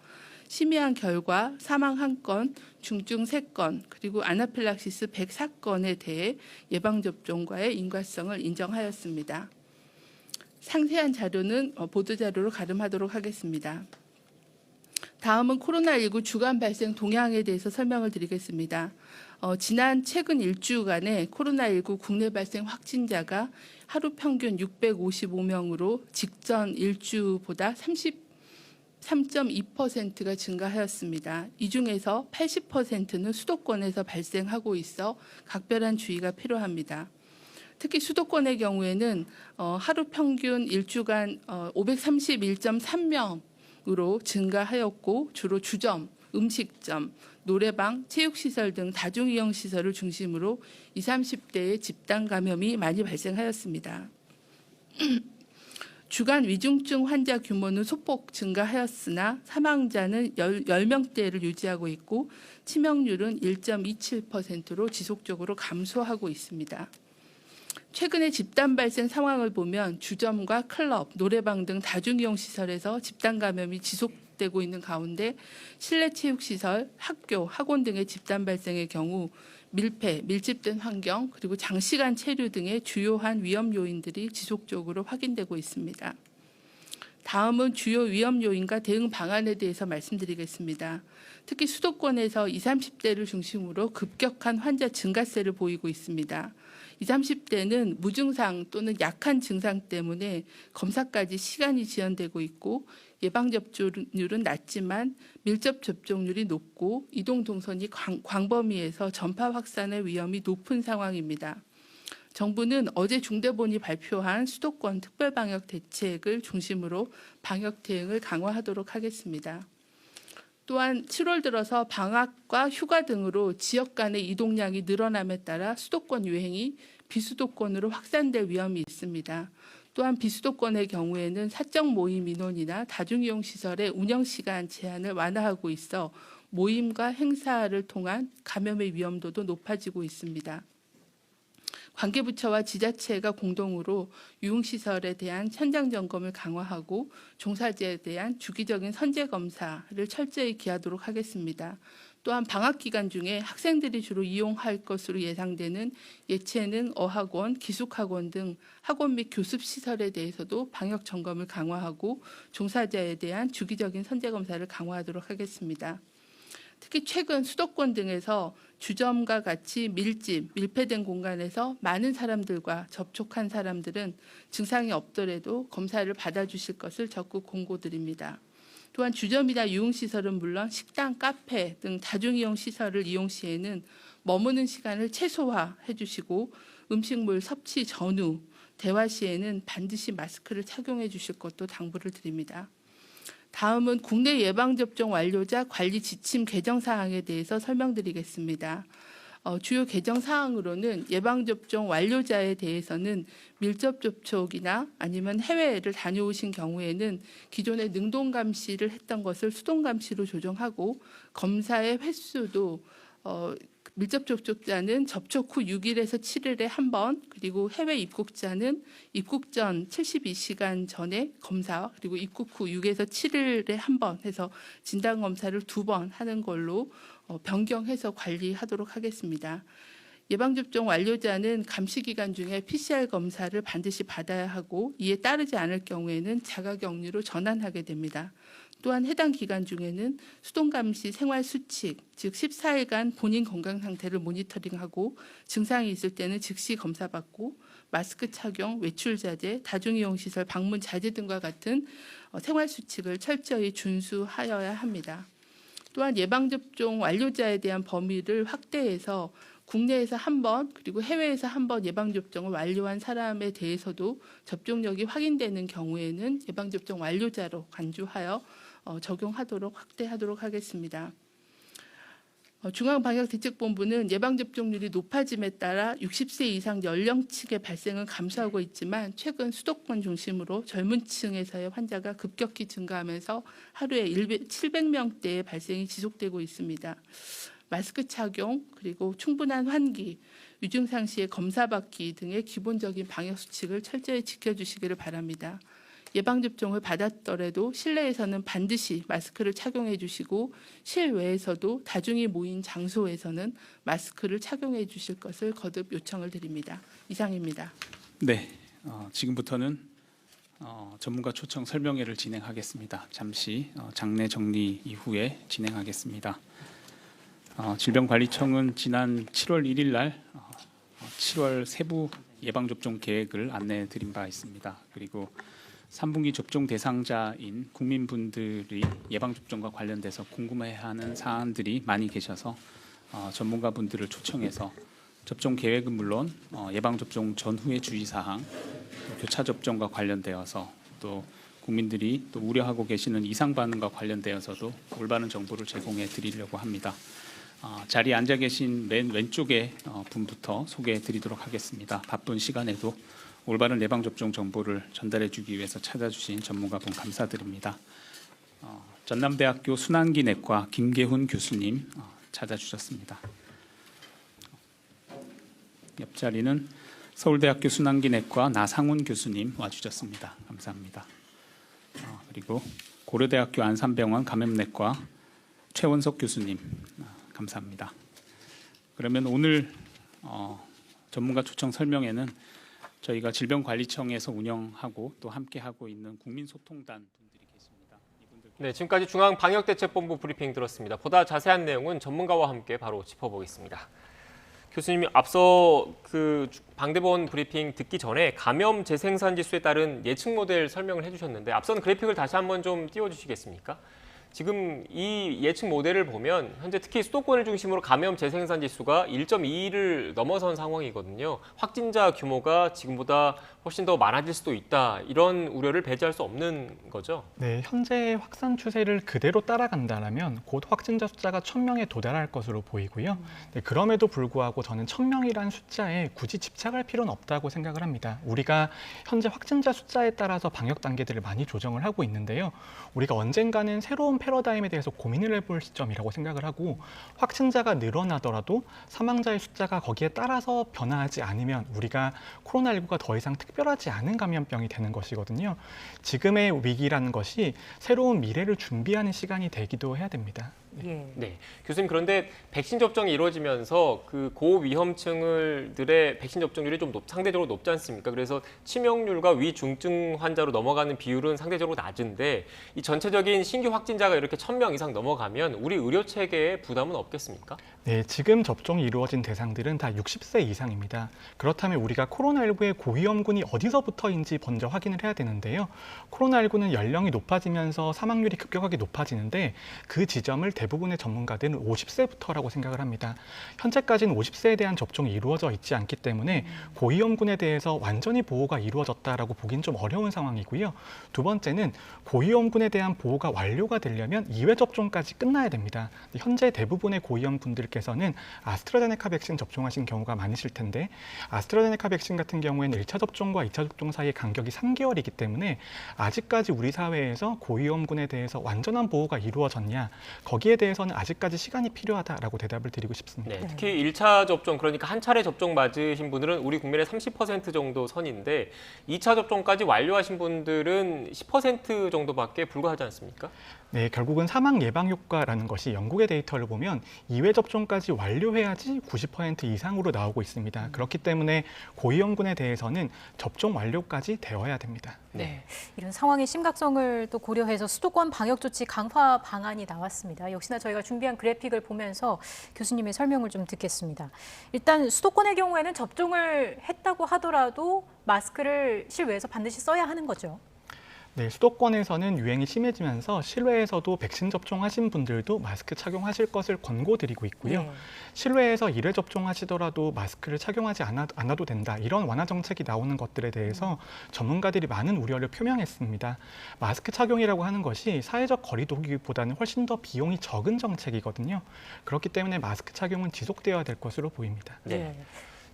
심의한 결과 사망 1건, 중증 3건, 그리고 아나필락시스 104건에 대해 예방접종과의 인과성을 인정하였습니다. 상세한 자료는 보도자료로 가름하도록 하겠습니다. 다음은 코로나19 주간 발생 동향에 대해서 설명을 드리겠습니다. 지난 최근 일주간에 코로나19 국내 발생 확진자가 하루 평균 655명으로 직전 일주보다 33.2%가 증가하였습니다. 이 중에서 80%는 수도권에서 발생하고 있어 각별한 주의가 필요합니다. 특히 수도권의 경우에는 하루 평균 일주간 531.3명으로 증가하였고 주로 주점, 음식점, 노래방, 체육시설 등 다중이용시설을 중심으로 20, 30대의 집단 감염이 많이 발생하였습니다. 주간 위중증 환자 규모는 소폭 증가하였으나 사망자는 10명대를 유지하고 있고 치명률은 1.27%로 지속적으로 감소하고 있습니다. 최근의 집단 발생 상황을 보면 주점과 클럽, 노래방 등 다중이용 시설에서 집단 감염이 지속되고 있는 가운데 실내 체육시설, 학교, 학원 등의 집단 발생의 경우 밀폐, 밀집된 환경, 그리고 장시간 체류 등의 주요한 위험 요인들이 지속적으로 확인되고 있습니다. 다음은 주요 위험 요인과 대응 방안에 대해서 말씀드리겠습니다. 특히 수도권에서 20, 30대를 중심으로 급격한 환자 증가세를 보이고 있습니다. 20, 30대는 무증상 또는 약한 증상 때문에 검사까지 시간이 지연되고 있고 예방접종률은 낮지만 밀접 접종률이 높고 이동 동선이 광범위해서 전파 확산의 위험이 높은 상황입니다. 정부는 어제 중대본이 발표한 수도권 특별방역 대책을 중심으로 방역 대응을 강화하도록 하겠습니다. 또한 7월 들어서 방학과 휴가 등으로 지역 간의 이동량이 늘어남에 따라 수도권 유행이 비수도권으로 확산될 위험이 있습니다. 또한 비수도권의 경우에는 사적 모임 인원이나 다중이용 시설의 운영 시간 제한을 완화하고 있어 모임과 행사를 통한 감염의 위험도도 높아지고 있습니다. 관계부처와 지자체가 공동으로 유흥시설에 대한 현장 점검을 강화하고 종사자에 대한 주기적인 선제 검사를 철저히 기하도록 하겠습니다. 또한 방학 기간 중에 학생들이 주로 이용할 것으로 예상되는 예체능, 어학원, 기숙학원 등 학원 및 교습시설에 대해서도 방역 점검을 강화하고 종사자에 대한 주기적인 선제 검사를 강화하도록 하겠습니다. 특히 최근 수도권 등에서 주점과 같이 밀폐된 공간에서 많은 사람들과 접촉한 사람들은 증상이 없더라도 검사를 받아주실 것을 적극 공고드립니다. 또한 주점이나 유흥시설은 물론 식당, 카페 등 다중이용 시설을 이용 시에는 머무는 시간을 최소화해 주시고 음식물 섭취 전후, 대화 시에는 반드시 마스크를 착용해 주실 것도 당부를 드립니다. 다음은 국내 예방접종 완료자 관리 지침 개정 사항에 대해서 설명드리겠습니다. 주요 개정 사항으로는 예방접종 완료자에 대해서는 밀접 접촉이나 아니면 해외를 다녀오신 경우에는 기존에 능동감시를 했던 것을 수동감시로 조정하고 검사의 횟수도 밀접 접촉자는 접촉 후 6일에서 7일에 한 번, 그리고 해외 입국자는 입국 전 72시간 전에 검사, 그리고 입국 후 6에서 7일에 한 번 해서 진단검사를 2번 하는 걸로 변경해서 관리하도록 하겠습니다. 예방접종 완료자는 감시기간 중에 PCR 검사를 반드시 받아야 하고 이에 따르지 않을 경우에는 자가격리로 전환하게 됩니다. 또한 해당 기간 중에는 수동감시 생활수칙, 즉 14일간 본인 건강 상태를 모니터링하고 증상이 있을 때는 즉시 검사받고 마스크 착용, 외출 자제, 다중이용시설 방문 자제 등과 같은 생활수칙을 철저히 준수하여야 합니다. 또한 예방접종 완료자에 대한 범위를 확대해서 국내에서 한 번 그리고 해외에서 한 번 예방접종을 완료한 사람에 대해서도 접종력이 확인되는 경우에는 예방접종 완료자로 간주하여 적용하도록 확대하도록 하겠습니다. 중앙방역대책본부는 예방접종률이 높아짐에 따라 60세 이상 연령층의 발생은 감소하고 있지만 최근 수도권 중심으로 젊은 층에서의 환자가 급격히 증가하면서 하루에 700명대의 발생이 지속되고 있습니다. 마스크 착용, 그리고 충분한 환기, 유증상 시에 검사받기 등의 기본적인 방역 수칙을 철저히 지켜주시기를 바랍니다. 예방접종을 받았더라도 실내에서는 반드시 마스크를 착용해 주시고 실외에서도 다중이 모인 장소에서는 마스크를 착용해 주실 것을 거듭 요청을 드립니다. 이상입니다. 네, 지금부터는 전문가 초청 설명회를 진행하겠습니다. 잠시 장내 정리 이후에 진행하겠습니다. 질병관리청은 지난 7월 1일 날 7월 세부 예방접종 계획을 안내해 드린 바 있습니다. 그리고 3분기 접종 대상자인 국민분들이 예방접종과 관련돼서 궁금해하는 사안들이 많이 계셔서 전문가분들을 초청해서 접종 계획은 물론 예방접종 전후의 주의사항, 교차 접종과 관련되어서 또 국민들이 또 우려하고 계시는 이상 반응과 관련되어서도 올바른 정보를 제공해 드리려고 합니다. 자리에 앉아 계신 맨 왼쪽의 분부터 소개해 드리도록 하겠습니다. 바쁜 시간에도 올바른 예방접종 정보를 전달해 주기 위해서 찾아주신 전문가분 감사드립니다. 전남대학교 순환기내과 김계훈 교수님 찾아주셨습니다. 옆자리는 서울대학교 순환기내과 나상훈 교수님 와주셨습니다. 감사합니다. 그리고 고려대학교 안산병원 감염내과 최원석 교수님 감사합니다. 그러면 오늘 전문가 초청 설명회는 저희가 질병관리청에서 운영하고 또 함께하고 있는 국민소통단 분들이 계십니다. 네, 지금까지 중앙방역대책본부 브리핑 들었습니다. 보다 자세한 내용은 전문가와 함께 바로 짚어보겠습니다. 교수님이 앞서 그 방대본 브리핑 듣기 전에 감염 재생산 지수에 따른 예측 모델 설명을 해주셨는데 앞선 그래픽을 다시 한번 좀 띄워주시겠습니까? 지금 이 예측 모델을 보면 현재 특히 수도권을 중심으로 감염 재생산 지수가 1.2를 넘어선 상황이거든요. 확진자 규모가 지금보다 훨씬 더 많아질 수도 있다. 이런 우려를 배제할 수 없는 거죠. 네, 현재 확산 추세를 그대로 따라간다면 곧 확진자 숫자가 1,000명에 도달할 것으로 보이고요. 네, 그럼에도 불구하고 저는 1,000명이라는 숫자에 굳이 집착할 필요는 없다고 생각을 합니다. 우리가 현재 확진자 숫자에 따라서 방역 단계들을 많이 조정을 하고 있는데요. 우리가 언젠가는 새로운 패러다임에 대해서 고민을 해볼 시점이라고 생각을 하고 확진자가 늘어나더라도 사망자의 숫자가 거기에 따라서 변화하지 않으면 우리가 코로나19가 더 이상 특별하지 않은 감염병이 되는 것이거든요. 지금의 위기라는 것이 새로운 미래를 준비하는 시간이 되기도 해야 됩니다. 네, 교수님 그런데 백신 접종이 이루어지면서 그 고위험층들의 백신 접종률이 좀 상대적으로 높지 않습니까? 그래서 치명률과 위중증 환자로 넘어가는 비율은 상대적으로 낮은데 이 전체적인 신규 확진자가 이렇게 1,000명 이상 넘어가면 우리 의료 체계에 부담은 없겠습니까? 네, 지금 접종이 이루어진 대상들은 다 60세 이상입니다. 그렇다면 우리가 코로나19의 고위험군이 어디서부터인지 먼저 확인을 해야 되는데요. 코로나19는 연령이 높아지면서 사망률이 급격하게 높아지는데 그 지점을 대부분의 전문가들은 50세부터라고 생각을 합니다. 현재까지는 50세에 대한 접종이 이루어져 있지 않기 때문에 고위험군에 대해서 완전히 보호가 이루어졌다라고 보기는 좀 어려운 상황이고요. 두 번째는 고위험군에 대한 보호가 완료가 되려면 2회 접종까지 끝나야 됩니다. 현재 대부분의 고위험군들께서는 아스트라제네카 백신 접종하신 경우가 많으실 텐데 아스트라제네카 백신 같은 경우에는 1차 접종과 2차 접종 사이의 간격이 3개월이기 때문에 아직까지 우리 사회에서 고위험군에 대해서 완전한 보호가 이루어졌냐 거기에 대해서는 아직까지 시간이 필요하다라고 대답을 드리고 싶습니다. 네, 특히 1차 접종, 그러니까 한 차례 접종 맞으신 분들은 우리 국민의 30% 정도 선인데 2차 접종까지 완료하신 분들은 10% 정도밖에 불과하지 않습니까? 네, 결국은 사망 예방 효과라는 것이 영국의 데이터를 보면 2회 접종까지 완료해야지 90% 이상으로 나오고 있습니다. 그렇기 때문에 고위험군에 대해서는 접종 완료까지 되어야 됩니다. 네, 이런 상황의 심각성을 또 고려해서 수도권 방역 조치 강화 방안이 나왔습니다. 역시나 저희가 준비한 그래픽을 보면서 교수님의 설명을 좀 듣겠습니다. 일단 수도권의 경우에는 접종을 했다고 하더라도 마스크를 실외에서 반드시 써야 하는 거죠. 네, 수도권에서는 유행이 심해지면서 실외에서도 백신 접종하신 분들도 마스크 착용하실 것을 권고드리고 있고요. 네. 실외에서 1회 접종하시더라도 마스크를 착용하지 않아도 된다. 이런 완화 정책이 나오는 것들에 대해서 전문가들이 많은 우려를 표명했습니다. 마스크 착용이라고 하는 것이 사회적 거리 두기보다는 훨씬 더 비용이 적은 정책이거든요. 그렇기 때문에 마스크 착용은 지속되어야 될 것으로 보입니다. 네.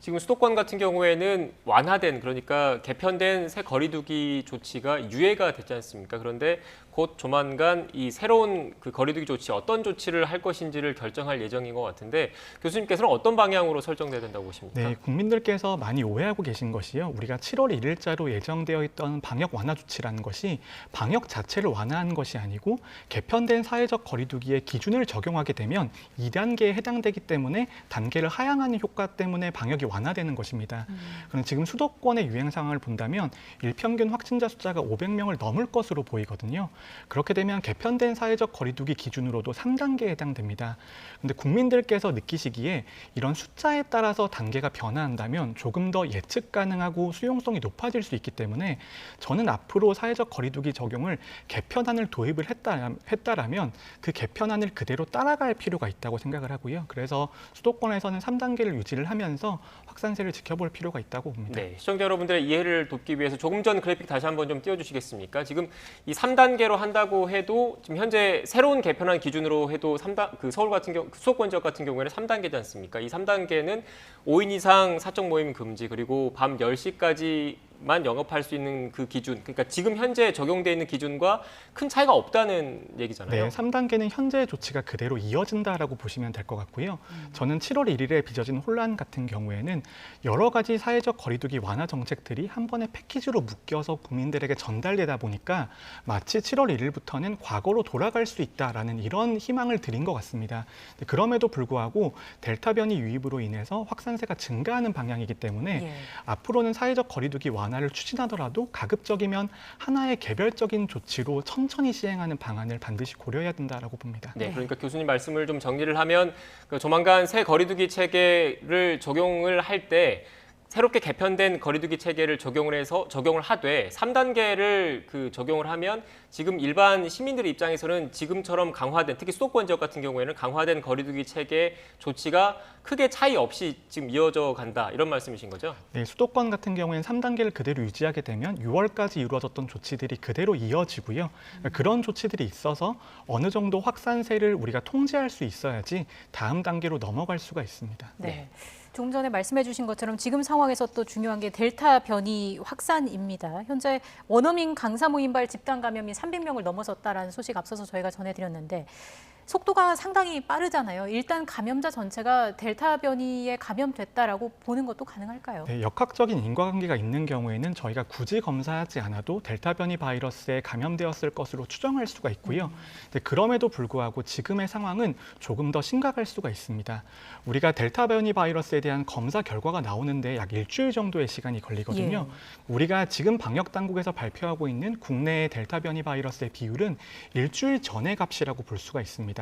지금 수도권 같은 경우에는 완화된, 그러니까 개편된 새 거리두기 조치가 유예가 됐지 않습니까? 그런데 곧 조만간 이 새로운 그 거리두기 조치, 어떤 조치를 할 것인지를 결정할 예정인 것 같은데 교수님께서는 어떤 방향으로 설정돼야 된다고 보십니까? 네, 국민들께서 많이 오해하고 계신 것이요. 우리가 7월 1일자로 예정되어 있던 방역 완화 조치라는 것이 방역 자체를 완화하는 것이 아니고 개편된 사회적 거리두기의 기준을 적용하게 되면 2단계에 해당되기 때문에 단계를 하향하는 효과 때문에 방역이 완화되는 것입니다. 그런데 지금 수도권의 유행 상황을 본다면 일평균 확진자 숫자가 500명을 넘을 것으로 보이거든요. 그렇게 되면 개편된 사회적 거리두기 기준으로도 3단계에 해당됩니다. 그런데 국민들께서 느끼시기에 이런 숫자에 따라서 단계가 변화한다면 조금 더 예측 가능하고 수용성이 높아질 수 있기 때문에 저는 앞으로 사회적 거리두기 적용을 개편안을 도입을 했다라면 그 개편안을 그대로 따라갈 필요가 있다고 생각을 하고요. 그래서 수도권에서는 3단계를 유지를 하면서 확산세를 지켜볼 필요가 있다고 봅니다. 네, 시청자 여러분들의 이해를 돕기 위해서 조금 전 그래픽 다시 한번 좀 띄워주시겠습니까? 지금 이 3단계로 한다고 해도 지금 현재 새로운 개편안 기준으로 해도 서울 같은 경우, 수도권 지역 같은 경우에는 3단계지 않습니까? 이 3단계는 5인 이상 사적 모임 금지, 그리고 밤 10시까지 장만 영업할 수 있는 그 기준, 그러니까 지금 현재 적용돼 있는 기준과 큰 차이가 없다는 얘기잖아요. 네, 3단계는 현재 조치가 그대로 이어진다라고 보시면 될 것 같고요. 저는 7월 1일에 빚어진 혼란 같은 경우에는 여러 가지 사회적 거리두기 완화 정책들이 한 번에 패키지로 묶여서 국민들에게 전달되다 보니까 마치 7월 1일부터는 과거로 돌아갈 수 있다라는 이런 희망을 드린 것 같습니다. 그럼에도 불구하고 델타 변이 유입으로 인해서 확산세가 증가하는 방향이기 때문에 앞으로는 사회적 거리두기 완화를 추진하더라도 가급적이면 하나의 개별적인 조치로 천천히 시행하는 방안을 반드시 고려해야 된다라고 봅니다. 네, 그러니까 교수님 말씀을 좀 정리를 하면 조만간 새 거리두기 체계를 적용을 할 때 새롭게 개편된 거리두기 체계를 적용을 하되 3단계를 적용을 하면 지금 일반 시민들의 입장에서는 지금처럼 강화된, 특히 수도권 지역 같은 경우에는 강화된 거리두기 체계 조치가 크게 차이 없이 지금 이어져 간다, 이런 말씀이신 거죠? 네, 수도권 같은 경우에는 3단계를 그대로 유지하게 되면 6월까지 이루어졌던 조치들이 그대로 이어지고요. 그런 조치들이 있어서 어느 정도 확산세를 우리가 통제할 수 있어야지 다음 단계로 넘어갈 수가 있습니다. 네. 조금 전에 말씀해 주신 것처럼 지금 상황에서 또 중요한 게 델타 변이 확산입니다. 현재 원어민 강사모 인발 집단 감염이 300명을 넘어섰다라는 소식 앞서서 저희가 전해드렸는데 속도가 상당히 빠르잖아요. 일단 감염자 전체가 델타 변이에 감염됐다라고 보는 것도 가능할까요? 네, 역학적인 인과관계가 있는 경우에는 저희가 굳이 검사하지 않아도 델타 변이 바이러스에 감염되었을 것으로 추정할 수가 있고요. 그럼에도 불구하고 지금의 상황은 조금 더 심각할 수가 있습니다. 우리가 델타 변이 바이러스에 대한 검사 결과가 나오는데 약 일주일 정도의 시간이 걸리거든요. 우리가 지금 방역 당국에서 발표하고 있는 국내의 델타 변이 바이러스의 비율은 일주일 전의 값이라고 볼 수가 있습니다.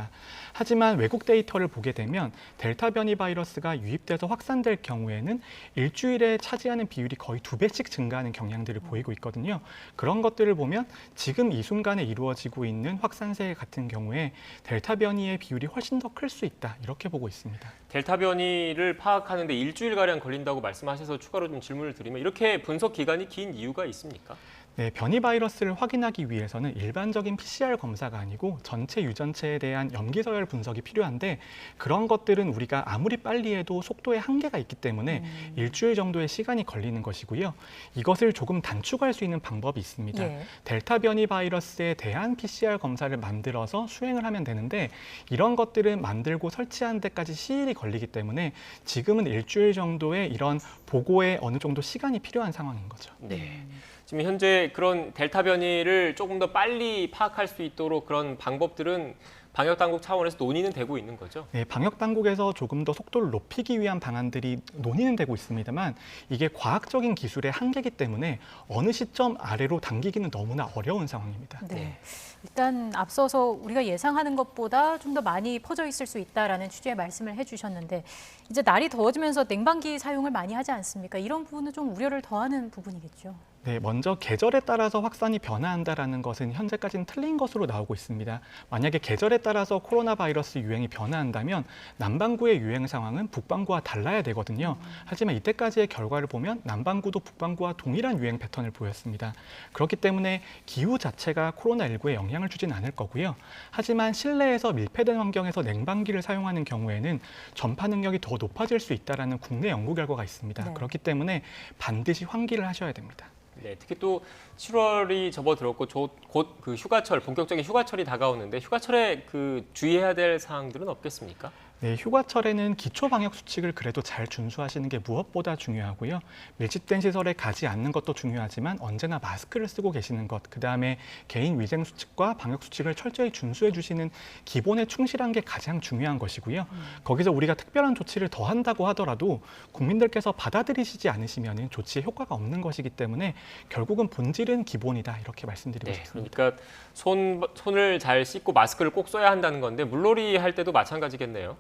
하지만 외국 데이터를 보게 되면 델타 변이 바이러스가 유입돼서 확산될 경우에는 일주일에 차지하는 비율이 거의 2배씩 증가하는 경향들을 보이고 있거든요. 그런 것들을 보면 지금 이 순간에 이루어지고 있는 확산세 같은 경우에 델타 변이의 비율이 훨씬 더 클 수 있다, 이렇게 보고 있습니다. 델타 변이를 파악하는데 일주일가량 걸린다고 말씀하셔서 추가로 좀 질문을 드리면 이렇게 분석 기간이 긴 이유가 있습니까? 네, 변이 바이러스를 확인하기 위해서는 일반적인 PCR 검사가 아니고 전체 유전체에 대한 염기서열 분석이 필요한데 그런 것들은 우리가 아무리 빨리 해도 속도에 한계가 있기 때문에 일주일 정도의 시간이 걸리는 것이고요. 이것을 조금 단축할 수 있는 방법이 있습니다. 델타 변이 바이러스에 대한 PCR 검사를 만들어서 수행을 하면 되는데 이런 것들은 만들고 설치하는 데까지 시일이 걸리기 때문에 지금은 일주일 정도의 이런 보고에 어느 정도 시간이 필요한 상황인 거죠. 네. 지금 현재 그런 델타 변이를 조금 더 빨리 파악할 수 있도록 그런 방법들은 방역 당국 차원에서 논의는 되고 있는 거죠? 네, 방역 당국에서 조금 더 속도를 높이기 위한 방안들이 논의는 되고 있습니다만 이게 과학적인 기술의 한계이기 때문에 어느 시점 아래로 당기기는 너무나 어려운 상황입니다. 네. 일단 앞서서 우리가 예상하는 것보다 좀 더 많이 퍼져 있을 수 있다라는 취지의 말씀을 해주셨는데 이제 날이 더워지면서 냉방기 사용을 많이 하지 않습니까? 이런 부분은 좀 우려를 더하는 부분이겠죠. 네, 먼저 계절에 따라서 확산이 변화한다는 것은 현재까지는 틀린 것으로 나오고 있습니다. 만약에 계절에 따라서 코로나 바이러스 유행이 변화한다면 남반구의 유행 상황은 북반구와 달라야 되거든요. 하지만 이때까지의 결과를 보면 남반구도 북반구와 동일한 유행 패턴을 보였습니다. 그렇기 때문에 기후 자체가 코로나19에 영향을 주진 않을 거고요. 하지만 실내에서 밀폐된 환경에서 냉방기를 사용하는 경우에는 전파 능력이 더 높아질 수 있다는 국내 연구 결과가 있습니다. 그렇기 때문에 반드시 환기를 하셔야 됩니다. 네, 특히 또 7월이 접어들었고 곧 그 휴가철, 본격적인 휴가철이 다가오는데 휴가철에 주의해야 될 사항들은 없겠습니까? 네, 휴가철에는 기초 방역 수칙을 그래도 잘 준수하시는 게 무엇보다 중요하고요. 밀집된 시설에 가지 않는 것도 중요하지만 언제나 마스크를 쓰고 계시는 것, 그다음에 개인 위생 수칙과 방역 수칙을 철저히 준수해 주시는 기본에 충실한 게 가장 중요한 것이고요. 거기서 우리가 특별한 조치를 더 한다고 하더라도 국민들께서 받아들이시지 않으시면 조치에 효과가 없는 것이기 때문에 결국은 본질은 기본이다, 이렇게 말씀드리고 싶습니다. 그러니까 손을 잘 씻고 마스크를 꼭 써야 한다는 건데 물놀이 할 때도 마찬가지겠네요.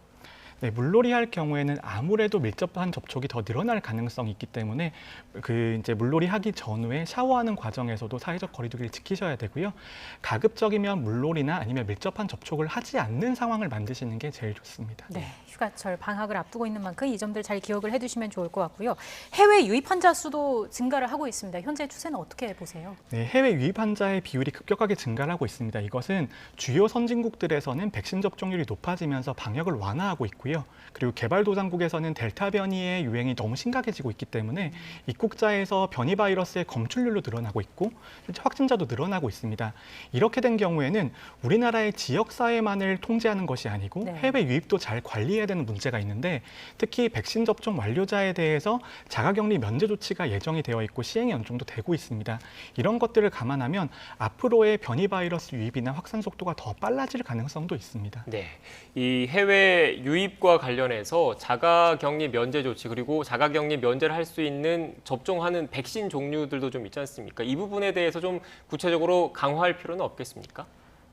네, 물놀이 할 경우에는 아무래도 밀접한 접촉이 더 늘어날 가능성이 있기 때문에 이제 물놀이 하기 전후에 샤워하는 과정에서도 사회적 거리두기를 지키셔야 되고요. 가급적이면 물놀이나 아니면 밀접한 접촉을 하지 않는 상황을 만드시는 게 제일 좋습니다. 네, 휴가철 방학을 앞두고 있는 만큼 이 점들 잘 기억을 해두시면 좋을 것 같고요. 해외 유입 환자 수도 증가를 하고 있습니다. 현재 추세는 어떻게 보세요? 네, 해외 유입 환자의 비율이 급격하게 증가를 하고 있습니다. 이것은 주요 선진국들에서는 백신 접종률이 높아지면서 방역을 완화하고 있고요. 있고요. 그리고 개발도상국에서는 델타 변이의 유행이 너무 심각해지고 있기 때문에 입국자에서 변이 바이러스의 검출률도 늘어나고 있고 실제 확진자도 늘어나고 있습니다. 이렇게 된 경우에는 우리나라의 지역사회만을 통제하는 것이 아니고 해외 유입도 잘 관리해야 되는 문제가 있는데 특히 백신 접종 완료자에 대해서 자가격리 면제 조치가 예정이 되어 있고 시행이 어느 정도 되고 있습니다. 이런 것들을 감안하면 앞으로의 변이 바이러스 유입이나 확산 속도가 더 빨라질 가능성도 있습니다. 네, 이 해외 유입과 관련해서 자가격리 면제 조치 그리고 자가격리 면제를 할 수 있는 접종하는 백신 종류들도 좀 있지 않습니까? 이 부분에 대해서 좀 구체적으로 강화할 필요는 없겠습니까?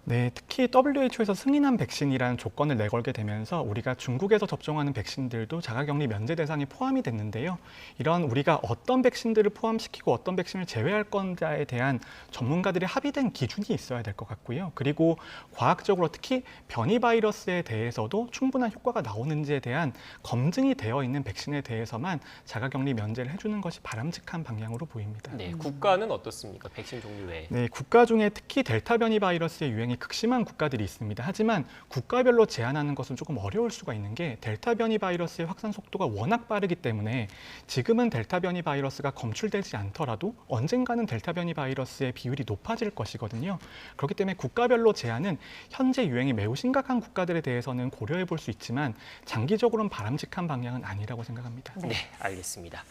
네, 특히 WHO에서 승인한 백신이라는 조건을 내걸게 되면서 우리가 중국에서 접종하는 백신들도 자가격리 면제 대상에 포함이 됐는데요. 이런 우리가 어떤 백신들을 포함시키고 어떤 백신을 제외할 건가에 대한 전문가들이 합의된 기준이 있어야 될 것 같고요. 그리고 과학적으로 특히 변이 바이러스에 대해서도 충분한 효과가 나오는지에 대한 검증이 되어 있는 백신에 대해서만 자가격리 면제를 해주는 것이 바람직한 방향으로 보입니다. 네, 국가는 어떻습니까? 백신 종류 외에. 네, 국가 중에 특히 델타 변이 바이러스의 유행이 극심한 국가들이 있습니다. 하지만 국가별로 제한하는 것은 조금 어려울 수가 있는 게 델타 변이 바이러스의 확산 속도가 워낙 빠르기 때문에 지금은 델타 변이 바이러스가 검출되지 않더라도 언젠가는 델타 변이 바이러스의 비율이 높아질 것이거든요. 그렇기 때문에 국가별로 제한은 현재 유행이 매우 심각한 국가들에 대해서는 고려해 볼 수 있지만 장기적으로는 바람직한 방향은 아니라고 생각합니다. 네, 알겠습니다.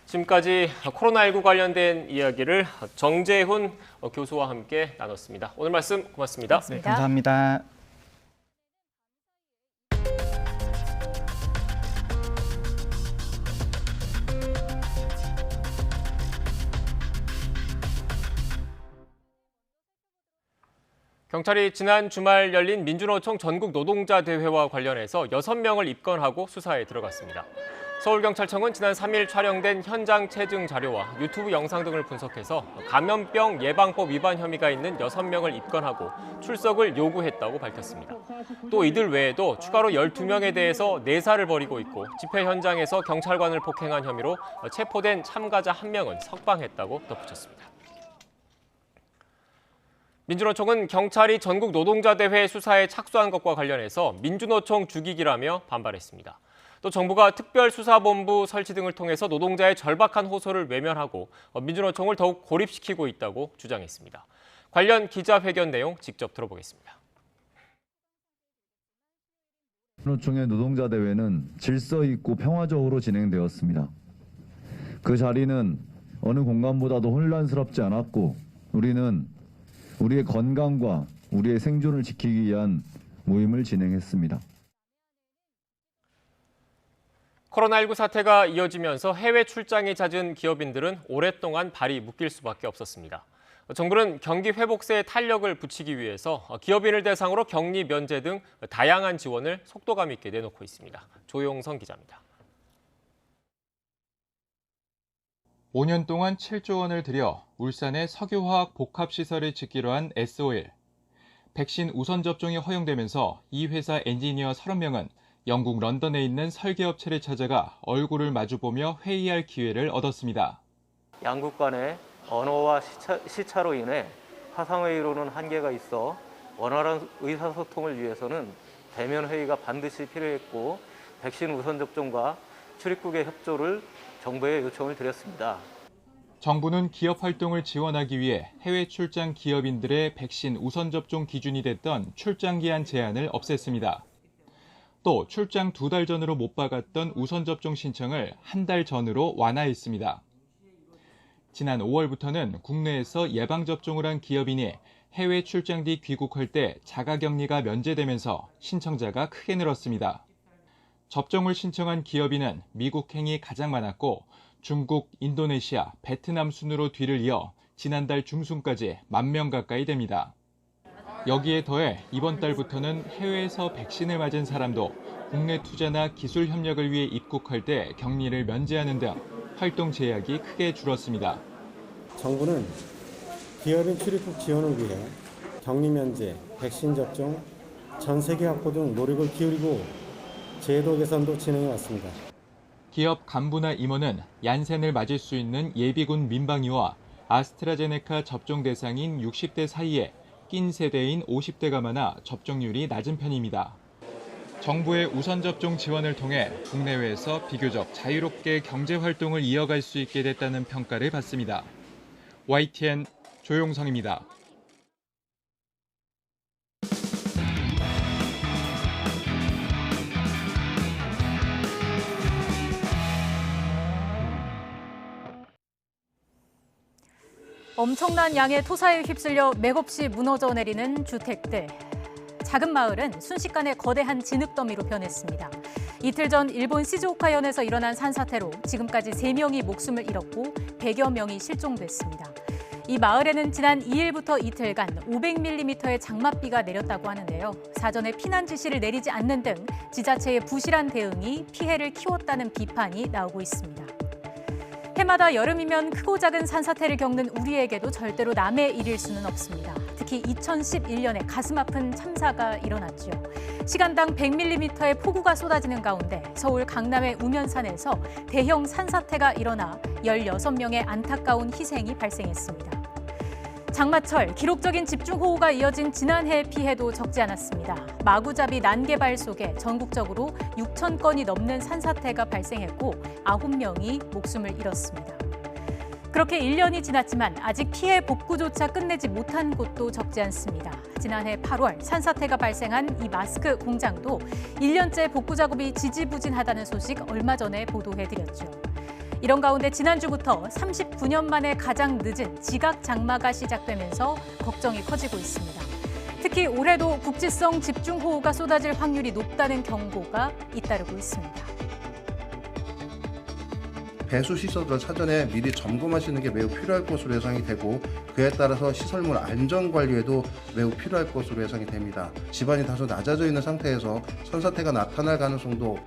지금까지 코로나19 관련된 이야기를 정재훈 교수와 함께 나눴습니다. 오늘 말씀 고맙습니다. 네, 감사합니다. 경찰이 지난 주말 열린 민주노총 전국 노동자 대회와 관련해서 6명을 입건하고 수사에 들어갔습니다. 서울경찰청은 지난 3일 촬영된 현장 체증 자료와 유튜브 영상 등을 분석해서 감염병 예방법 위반 혐의가 있는 6명을 입건하고 출석을 요구했다고 밝혔습니다. 또 이들 외에도 추가로 12명에 대해서 내사를 벌이고 있고 집회 현장에서 경찰관을 폭행한 혐의로 체포된 참가자 1명은 석방했다고 덧붙였습니다. 민주노총은 경찰이 전국 노동자 대회 수사에 착수한 것과 관련해서 민주노총 죽이기라며 반발했습니다. 또 정부가 특별수사본부 설치 등을 통해서 노동자의 절박한 호소를 외면하고 민주노총을 더욱 고립시키고 있다고 주장했습니다. 관련 기자회견 내용 직접 들어보겠습니다. 민주노총의 노동자 대회는 질서 있고 평화적으로 진행되었습니다. 그 자리는 어느 공간보다도 혼란스럽지 않았고 우리는 우리의 건강과 우리의 생존을 지키기 위한 모임을 진행했습니다. 코로나19 사태가 이어지면서 해외 출장이 잦은 기업인들은 오랫동안 발이 묶일 수밖에 없었습니다. 정부는 경기 회복세에 탄력을 붙이기 위해서 기업인을 대상으로 격리 면제 등 다양한 지원을 속도감 있게 내놓고 있습니다. 조용성 기자입니다. 5년 동안 7조 원을 들여 울산의 석유화학 복합시설을 짓기로 한 S-Oil. 백신 우선 접종이 허용되면서 이 회사 엔지니어 30명은 영국 런던에 있는 설계업체를 찾아가 얼굴을 마주보며 회의할 기회를 얻었습니다. 양국 간의 언어와 시차로 인해 화상회의로는 한계가 있어 원활한 의사소통을 위해서는 대면 회의가 반드시 필요했고 백신 우선 접종과 출입국의 협조를 정부에 요청을 드렸습니다. 정부는 기업 활동을 지원하기 위해 해외 출장 기업인들의 백신 우선 접종 기준이 됐던 출장 기한 제한을 없앴습니다. 또 출장 2달 전으로 못 박았던 우선 접종 신청을 한 달 전으로 완화했습니다. 지난 5월부터는 국내에서 예방접종을 한 기업인이 해외 출장 뒤 귀국할 때 자가격리가 면제되면서 신청자가 크게 늘었습니다. 접종을 신청한 기업인은 미국행이 가장 많았고 중국, 인도네시아, 베트남 순으로 뒤를 이어 지난달 중순까지 10,000명 가까이 됩니다. 여기에 더해 이번 달부터는 해외에서 백신을 맞은 사람도 국내 투자나 기술 협력을 위해 입국할 때 격리를 면제하는 등 활동 제약이 크게 줄었습니다. 정부는 기업인 출입국 지원을 위해 격리 면제, 백신 접종, 전 세계 확보 등 노력을 기울이고 제도 개선도 진행해 왔습니다. 기업 간부나 임원은 얀센을 맞을 수 있는 예비군 민방위와 아스트라제네카 접종 대상인 60대 사이에 낀 세대인 50대가 많아 접종률이 낮은 편입니다. 정부의 우선 접종 지원을 통해 국내외에서 비교적 자유롭게 경제 활동을 이어갈 수 있게 됐다는 평가를 받습니다. YTN 조용성입니다. 엄청난 양의 토사에 휩쓸려 맥없이 무너져 내리는 주택들. 작은 마을은 순식간에 거대한 진흙더미로 변했습니다. 이틀 전 일본 시즈오카현에서 일어난 산사태로 지금까지 3명이 목숨을 잃었고 100여 명이 실종됐습니다. 이 마을에는 지난 2일부터 이틀간 500mm의 장맛비가 내렸다고 하는데요. 사전에 피난 지시를 내리지 않는 등 지자체의 부실한 대응이 피해를 키웠다는 비판이 나오고 있습니다. 해마다 여름이면 크고 작은 산사태를 겪는 우리에게도 절대로 남의 일일 수는 없습니다. 특히 2011년에 가슴 아픈 참사가 일어났죠. 시간당 100mm의 폭우가 쏟아지는 가운데 서울 강남의 우면산에서 대형 산사태가 일어나 16명의 안타까운 희생이 발생했습니다. 장마철, 기록적인 집중호우가 이어진 지난해 피해도 적지 않았습니다. 마구잡이 난개발 속에 전국적으로 6천 건이 넘는 산사태가 발생했고 9명이 목숨을 잃었습니다. 그렇게 1년이 지났지만 아직 피해 복구조차 끝내지 못한 곳도 적지 않습니다. 지난해 8월 산사태가 발생한 이 마스크 공장도 1년째 복구 작업이 지지부진하다는 소식 얼마 전에 보도해드렸죠. 이런 가운데 지난주부터 39년 만에 가장 늦은 지각 장마가 시작되면서 걱정이 커지고 있습니다. 특히 올해도 국지성 집중호우가 쏟아질 확률이 높다는 경고가 잇따르고 있습니다. 배수 시설을 사전에 미리 점검하시는 게 매우 필요할 것으로 예상이 되고 그에 따라서 시설물 안전 관리에도 매우 필요할 것으로 예상이 됩니다. 지반이 다소 낮아져 있는 상태에서 산사태가 나타날 가능성도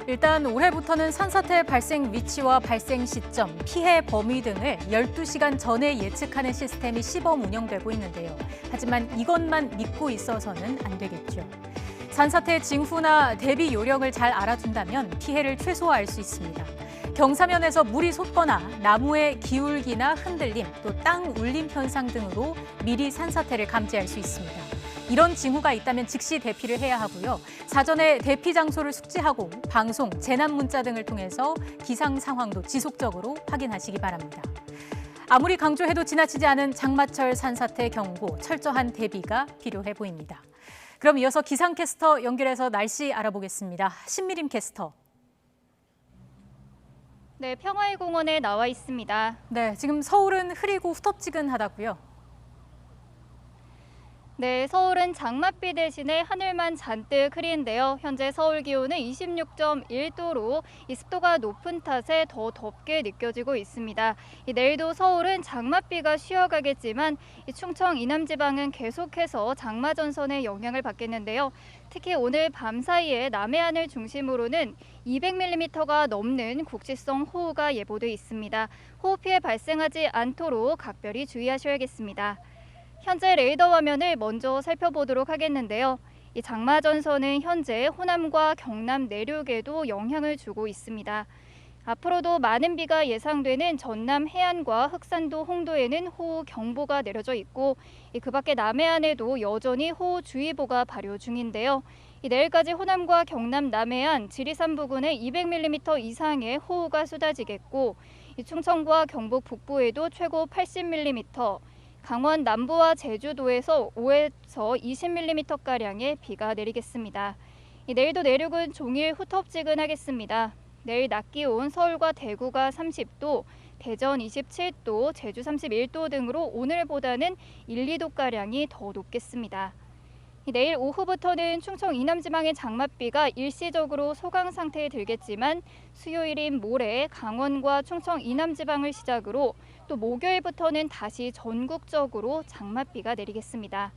일단 올해부터는 산사태 발생 위치와 발생 시점, 피해 범위 등을 12시간 전에 예측하는 시스템이 시범 운영되고 있는데요. 하지만 이것만 믿고 있어서는 안 되겠죠. 산사태 징후나 대비 요령을 잘 알아둔다면 피해를 최소화할 수 있습니다. 경사면에서 물이 솟거나 나무의 기울기나 흔들림, 또 땅 울림 현상 등으로 미리 산사태를 감지할 수 있습니다. 이런 징후가 있다면 즉시 대피를 해야 하고요. 사전에 대피 장소를 숙지하고 방송, 재난 문자 등을 통해서 기상 상황도 지속적으로 확인하시기 바랍니다. 아무리 강조해도 지나치지 않은 장마철 산사태 경고, 철저한 대비가 필요해 보입니다. 그럼 이어서 기상캐스터 연결해서 날씨 알아보겠습니다. 신미림 캐스터. 네, 평화의 공원에 나와 있습니다. 네, 지금 서울은 흐리고 후텁지근하다고요? 네, 서울은 장맛비 대신에 하늘만 잔뜩 흐린데요. 현재 서울 기온은 26.1도로 이 습도가 높은 탓에 더 덥게 느껴지고 있습니다. 내일도 서울은 장맛비가 쉬어가겠지만 충청 이남 지방은 계속해서 장마 전선의 영향을 받겠는데요. 특히 오늘 밤 사이에 남해안을 중심으로는 200mm가 넘는 국지성 호우가 예보돼 있습니다. 호우 피해 발생하지 않도록 각별히 주의하셔야겠습니다. 현재 레이더 화면을 먼저 살펴보도록 하겠는데요. 이 장마 전선은 현재 호남과 경남 내륙에도 영향을 주고 있습니다. 앞으로도 많은 비가 예상되는 전남 해안과 흑산도 홍도에는 호우 경보가 내려져 있고 그 밖에 남해안에도 여전히 호우주의보가 발효 중인데요. 내일까지 호남과 경남 남해안, 지리산 부근에 200mm 이상의 호우가 쏟아지겠고 충청과 경북 북부에도 최고 80mm, 강원 남부와 제주도에서 5에서 20mm가량의 비가 내리겠습니다. 내일도 내륙은 종일 후텁지근하겠습니다. 내일 낮 기온 서울과 대구가 30도, 대전 27도, 제주 31도 등으로 오늘보다는 1, 2도가량이 더 높겠습니다. 내일 오후부터는 충청 이남 지방의 장맛비가 일시적으로 소강 상태에 들겠지만 수요일인 모레 강원과 충청 이남 지방을 시작으로 또 목요일부터는 다시 전국적으로 장맛비가 내리겠습니다.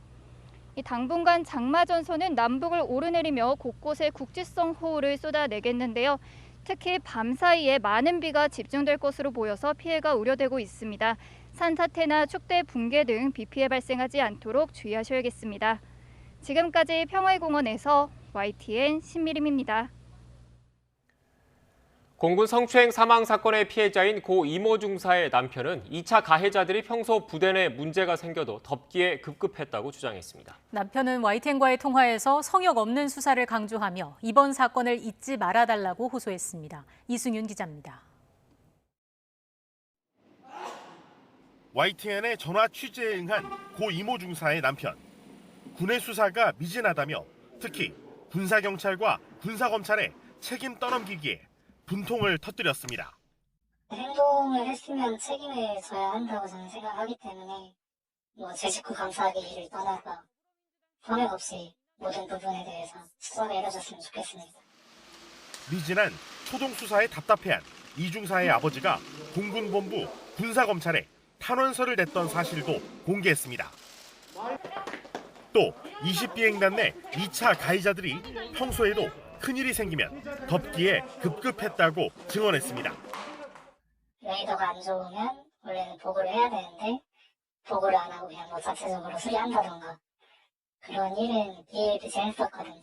당분간 장마 전선은 남북을 오르내리며 곳곳에 국지성 호우를 쏟아내겠는데요. 특히 밤 사이에 많은 비가 집중될 것으로 보여서 피해가 우려되고 있습니다. 산사태나 축대 붕괴 등 비 피해 발생하지 않도록 주의하셔야겠습니다. 지금까지 평화의 공원에서 YTN 신미림입니다. 공군 성추행 사망 사건의 피해자인 고 이모 중사의 남편은 2차 가해자들이 평소 부대 내 문제가 생겨도 덮기에 급급했다고 주장했습니다. 남편은 YTN과의 통화에서 성역 없는 수사를 강조하며 이번 사건을 잊지 말아달라고 호소했습니다. 이승윤 기자입니다. YTN의 전화 취재에 응한 고 이모 중사의 남편. 군의 수사가 미진하다며 특히 군사경찰과 군사검찰의 책임 떠넘기기에 분통을 터뜨렸습니다. 행동을 했으면 책임을 져야 한다고 저는 생각하기 때문에 제 식구 감사하기를 떠나서 성역 없이 모든 부분에 대해서 수사가 이뤄졌으면 좋겠습니다. 미진한 초동수사에 답답해한 이 중사의 아버지가 공군본부 군사검찰에 탄원서를 냈던 사실도 공개했습니다. 또 20비행단 내 2차 가해자들이 평소에도 큰일이 생기면 덮기에 급급했다고 증언했습니다. 레이더가 안 좋으면 원래는 보고를 해야 되는데 보고를 안 하고 그냥 자체적으로 수리한다던가 그런 일은 비일비재 했었거든요.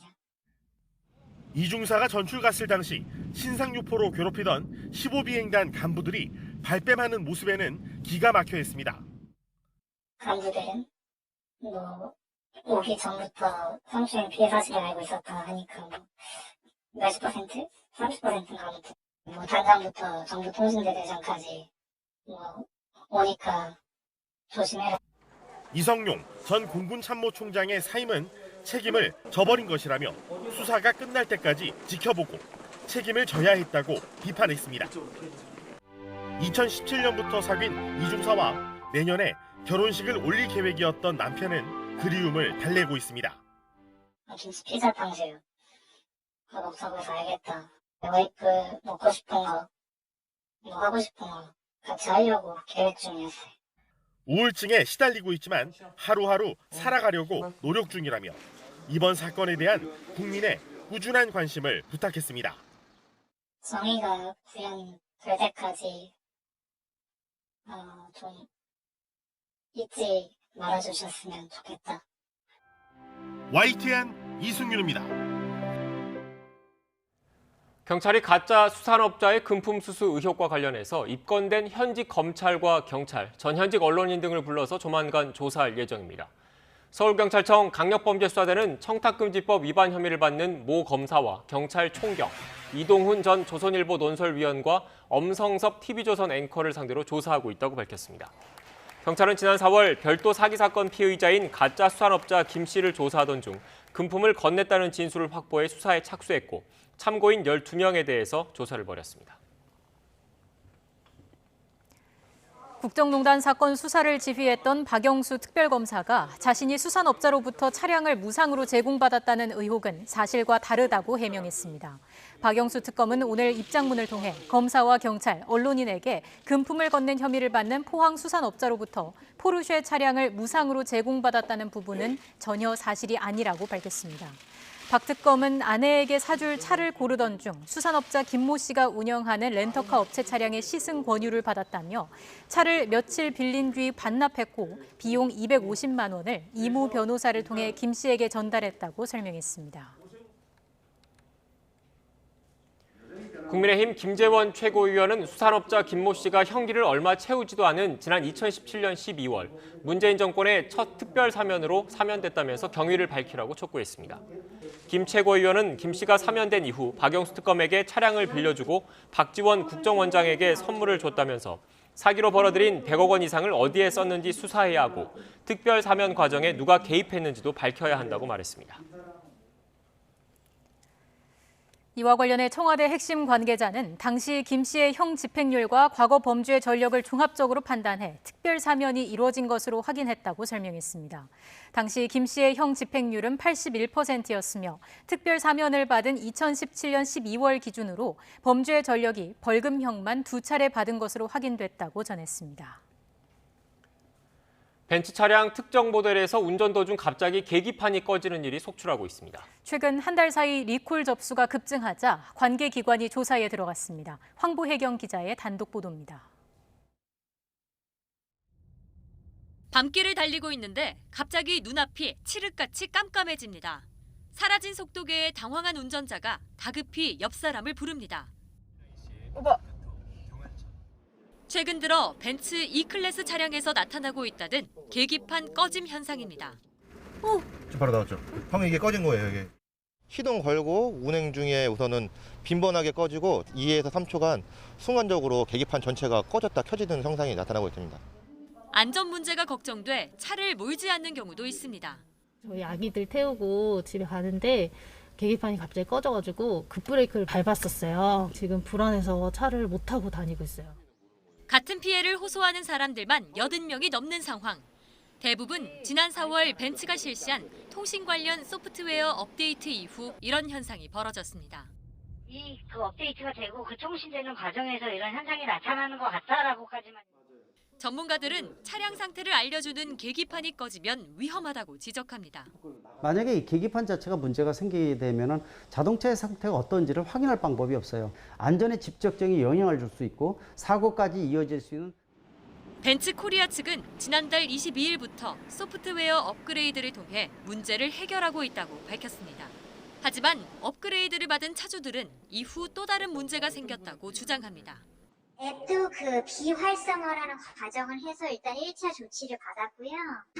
이 중사가 전출 갔을 당시 신상유포로 괴롭히던 15비행단 간부들이 발뺌하는 모습에는 기가 막혀 했습니다. 간부들은 오기 전부터 성추행 피해 사실을 알고 있었다 하니까 몇십 %? 30%인가 아무튼 단장부터 정부통신대대장까지 오니까 조심해라. 이성용 전 공군참모총장의 사임은 책임을 져버린 것이라며 수사가 끝날 때까지 지켜보고 책임을 져야 했다고 비판했습니다. 2017년부터 사귄 이 중사와 내년에 결혼식을 올릴 계획이었던 남편은 그리움을 달래고 있습니다. 김치 피자 탕수육 먹자고 해서 알겠다. 와이프 먹고 싶은 거, 하고 싶은 거 같이 하려고 계획 중이었어요. 우울증에 시달리고 있지만 하루하루 살아가려고 노력 중이라며 이번 사건에 대한 국민의 꾸준한 관심을 부탁했습니다. 정의가 구현될 때까지 좀 잊지 말아주셨으면 좋겠다. YTN 이승윤입니다. 경찰이 가짜 수산업자의 금품 수수 의혹과 관련해서 입건된 현직 검찰과 경찰, 전현직 언론인 등을 불러서 조만간 조사할 예정입니다. 서울경찰청 강력범죄수사대는 청탁금지법 위반 혐의를 받는 모 검사와 경찰 총경, 이동훈 전 조선일보 논설위원과 엄성섭 TV조선 앵커를 상대로 조사하고 있다고 밝혔습니다. 경찰은 지난 4월 별도 사기 사건 피의자인 가짜 수산업자 김 씨를 조사하던 중 금품을 건넸다는 진술을 확보해 수사에 착수했고 참고인 12명에 대해서 조사를 벌였습니다. 국정농단 사건 수사를 지휘했던 박영수 특별검사가 자신이 수산업자로부터 차량을 무상으로 제공받았다는 의혹은 사실과 다르다고 해명했습니다. 박영수 특검은 오늘 입장문을 통해 검사와 경찰, 언론인에게 금품을 건넨 혐의를 받는 포항 수산업자로부터 포르쉐 차량을 무상으로 제공받았다는 부분은 전혀 사실이 아니라고 밝혔습니다. 박 특검은 아내에게 사줄 차를 고르던 중 수산업자 김모 씨가 운영하는 렌터카 업체 차량의 시승 권유를 받았다며 차를 며칠 빌린 뒤 반납했고 비용 250만 원을 이모 변호사를 통해 김 씨에게 전달했다고 설명했습니다. 국민의힘 김재원 최고위원은 수산업자 김모 씨가 형기를 얼마 채우지도 않은 지난 2017년 12월 문재인 정권의 첫 특별 사면으로 사면됐다면서 경위를 밝히라고 촉구했습니다. 김 최고위원은 김 씨가 사면된 이후 박영수 특검에게 차량을 빌려주고 박지원 국정원장에게 선물을 줬다면서 사기로 벌어들인 100억 원 이상을 어디에 썼는지 수사해야 하고 특별 사면 과정에 누가 개입했는지도 밝혀야 한다고 말했습니다. 이와 관련해 청와대 핵심 관계자는 당시 김 씨의 형 집행률과 과거 범죄의 전력을 종합적으로 판단해 특별 사면이 이루어진 것으로 확인했다고 설명했습니다. 당시 김 씨의 형 집행률은 81%였으며 특별 사면을 받은 2017년 12월 기준으로 범죄의 전력이 벌금형만 2차례 받은 것으로 확인됐다고 전했습니다. 벤츠 차량 특정 모델에서 운전 도중 갑자기 계기판이 꺼지는 일이 속출하고 있습니다. 최근 한 달 사이 리콜 접수가 급증하자 관계기관이 조사에 들어갔습니다. 황보혜경 기자의 단독 보도입니다. 밤길을 달리고 있는데 갑자기 눈앞이 칠흑같이 깜깜해집니다. 사라진 속도계에 당황한 운전자가 다급히 옆 사람을 부릅니다. 최근 들어 벤츠 E클래스 차량에서 나타나고 있다는 계기판 꺼짐 현상입니다. 바로 나왔죠. 방금 이게 꺼진 거예요, 이게. 시동 걸고 운행 중에 우선은 빈번하게 꺼지고 2에서 3초간 순간적으로 계기판 전체가 꺼졌다 켜지는 현상이 나타나고 있습니다. 안전 문제가 걱정돼 차를 몰지 않는 경우도 있습니다. 저희 아기들 태우고 집에 가는데 계기판이 갑자기 꺼져가지고 급브레이크를 밟았었어요. 지금 불안해서 차를 못 타고 다니고 있어요. 같은 피해를 호소하는 사람들만 80명이 넘는 상황. 대부분 지난 4월 벤츠가 실시한 통신 관련 소프트웨어 업데이트 이후 이런 현상이 벌어졌습니다. 그 업데이트가 되고 그 통신되는 과정에서 이런 현상이 나타나는 것 같다라고까지만. 전문가들은 차량 상태를 알려주는 계기판이 꺼지면 위험하다고 지적합니다. 만약에 이 계기판 자체가 문제가 생기게 되면 자동차의 상태가 어떤지를 확인할 방법이 없어요. 안전에 직접적인 영향을 줄 수 있고 사고까지 이어질 수 있는. 벤츠 코리아 측은 지난달 22일부터 소프트웨어 업그레이드를 통해 문제를 해결하고 있다고 밝혔습니다. 하지만 업그레이드를 받은 차주들은 이후 또 다른 문제가 생겼다고 주장합니다. 앱도 그 비활성화라는 과정을 해서 일단 1차 조치를 받았고요.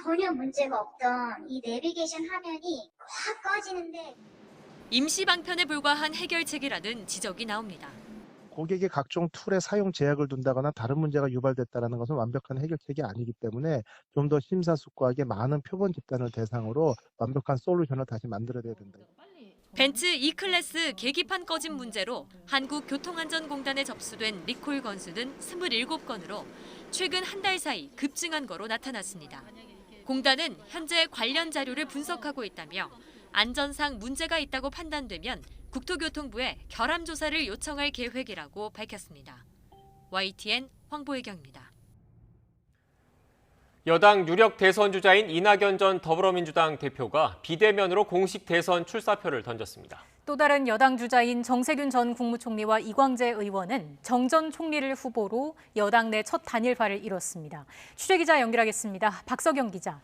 전혀 문제가 없던 이 내비게이션 화면이 확 꺼지는데 임시 방편에 불과한 해결책이라는 지적이 나옵니다. 고객의 각종 툴에 사용 제약을 둔다거나 다른 문제가 유발됐다는 것은 완벽한 해결책이 아니기 때문에 좀 더 심사숙고하게 많은 표본 집단을 대상으로 완벽한 솔루션을 다시 만들어야 된다. 벤츠 E클래스 계기판 꺼짐 문제로 한국교통안전공단에 접수된 리콜 건수는 27건으로 최근 한 달 사이 급증한 거로 나타났습니다. 공단은 현재 관련 자료를 분석하고 있다며 안전상 문제가 있다고 판단되면 국토교통부에 결함 조사를 요청할 계획이라고 밝혔습니다. YTN 황보혜경입니다. 여당 유력 대선 주자인 이낙연 전 더불어민주당 대표가 비대면으로 공식 대선 출사표를 던졌습니다. 또 다른 여당 주자인 정세균 전 국무총리와 이광재 의원은 정 전 총리를 후보로 여당 내 첫 단일화를 이뤘습니다. 취재기자 연결하겠습니다. 박석영 기자.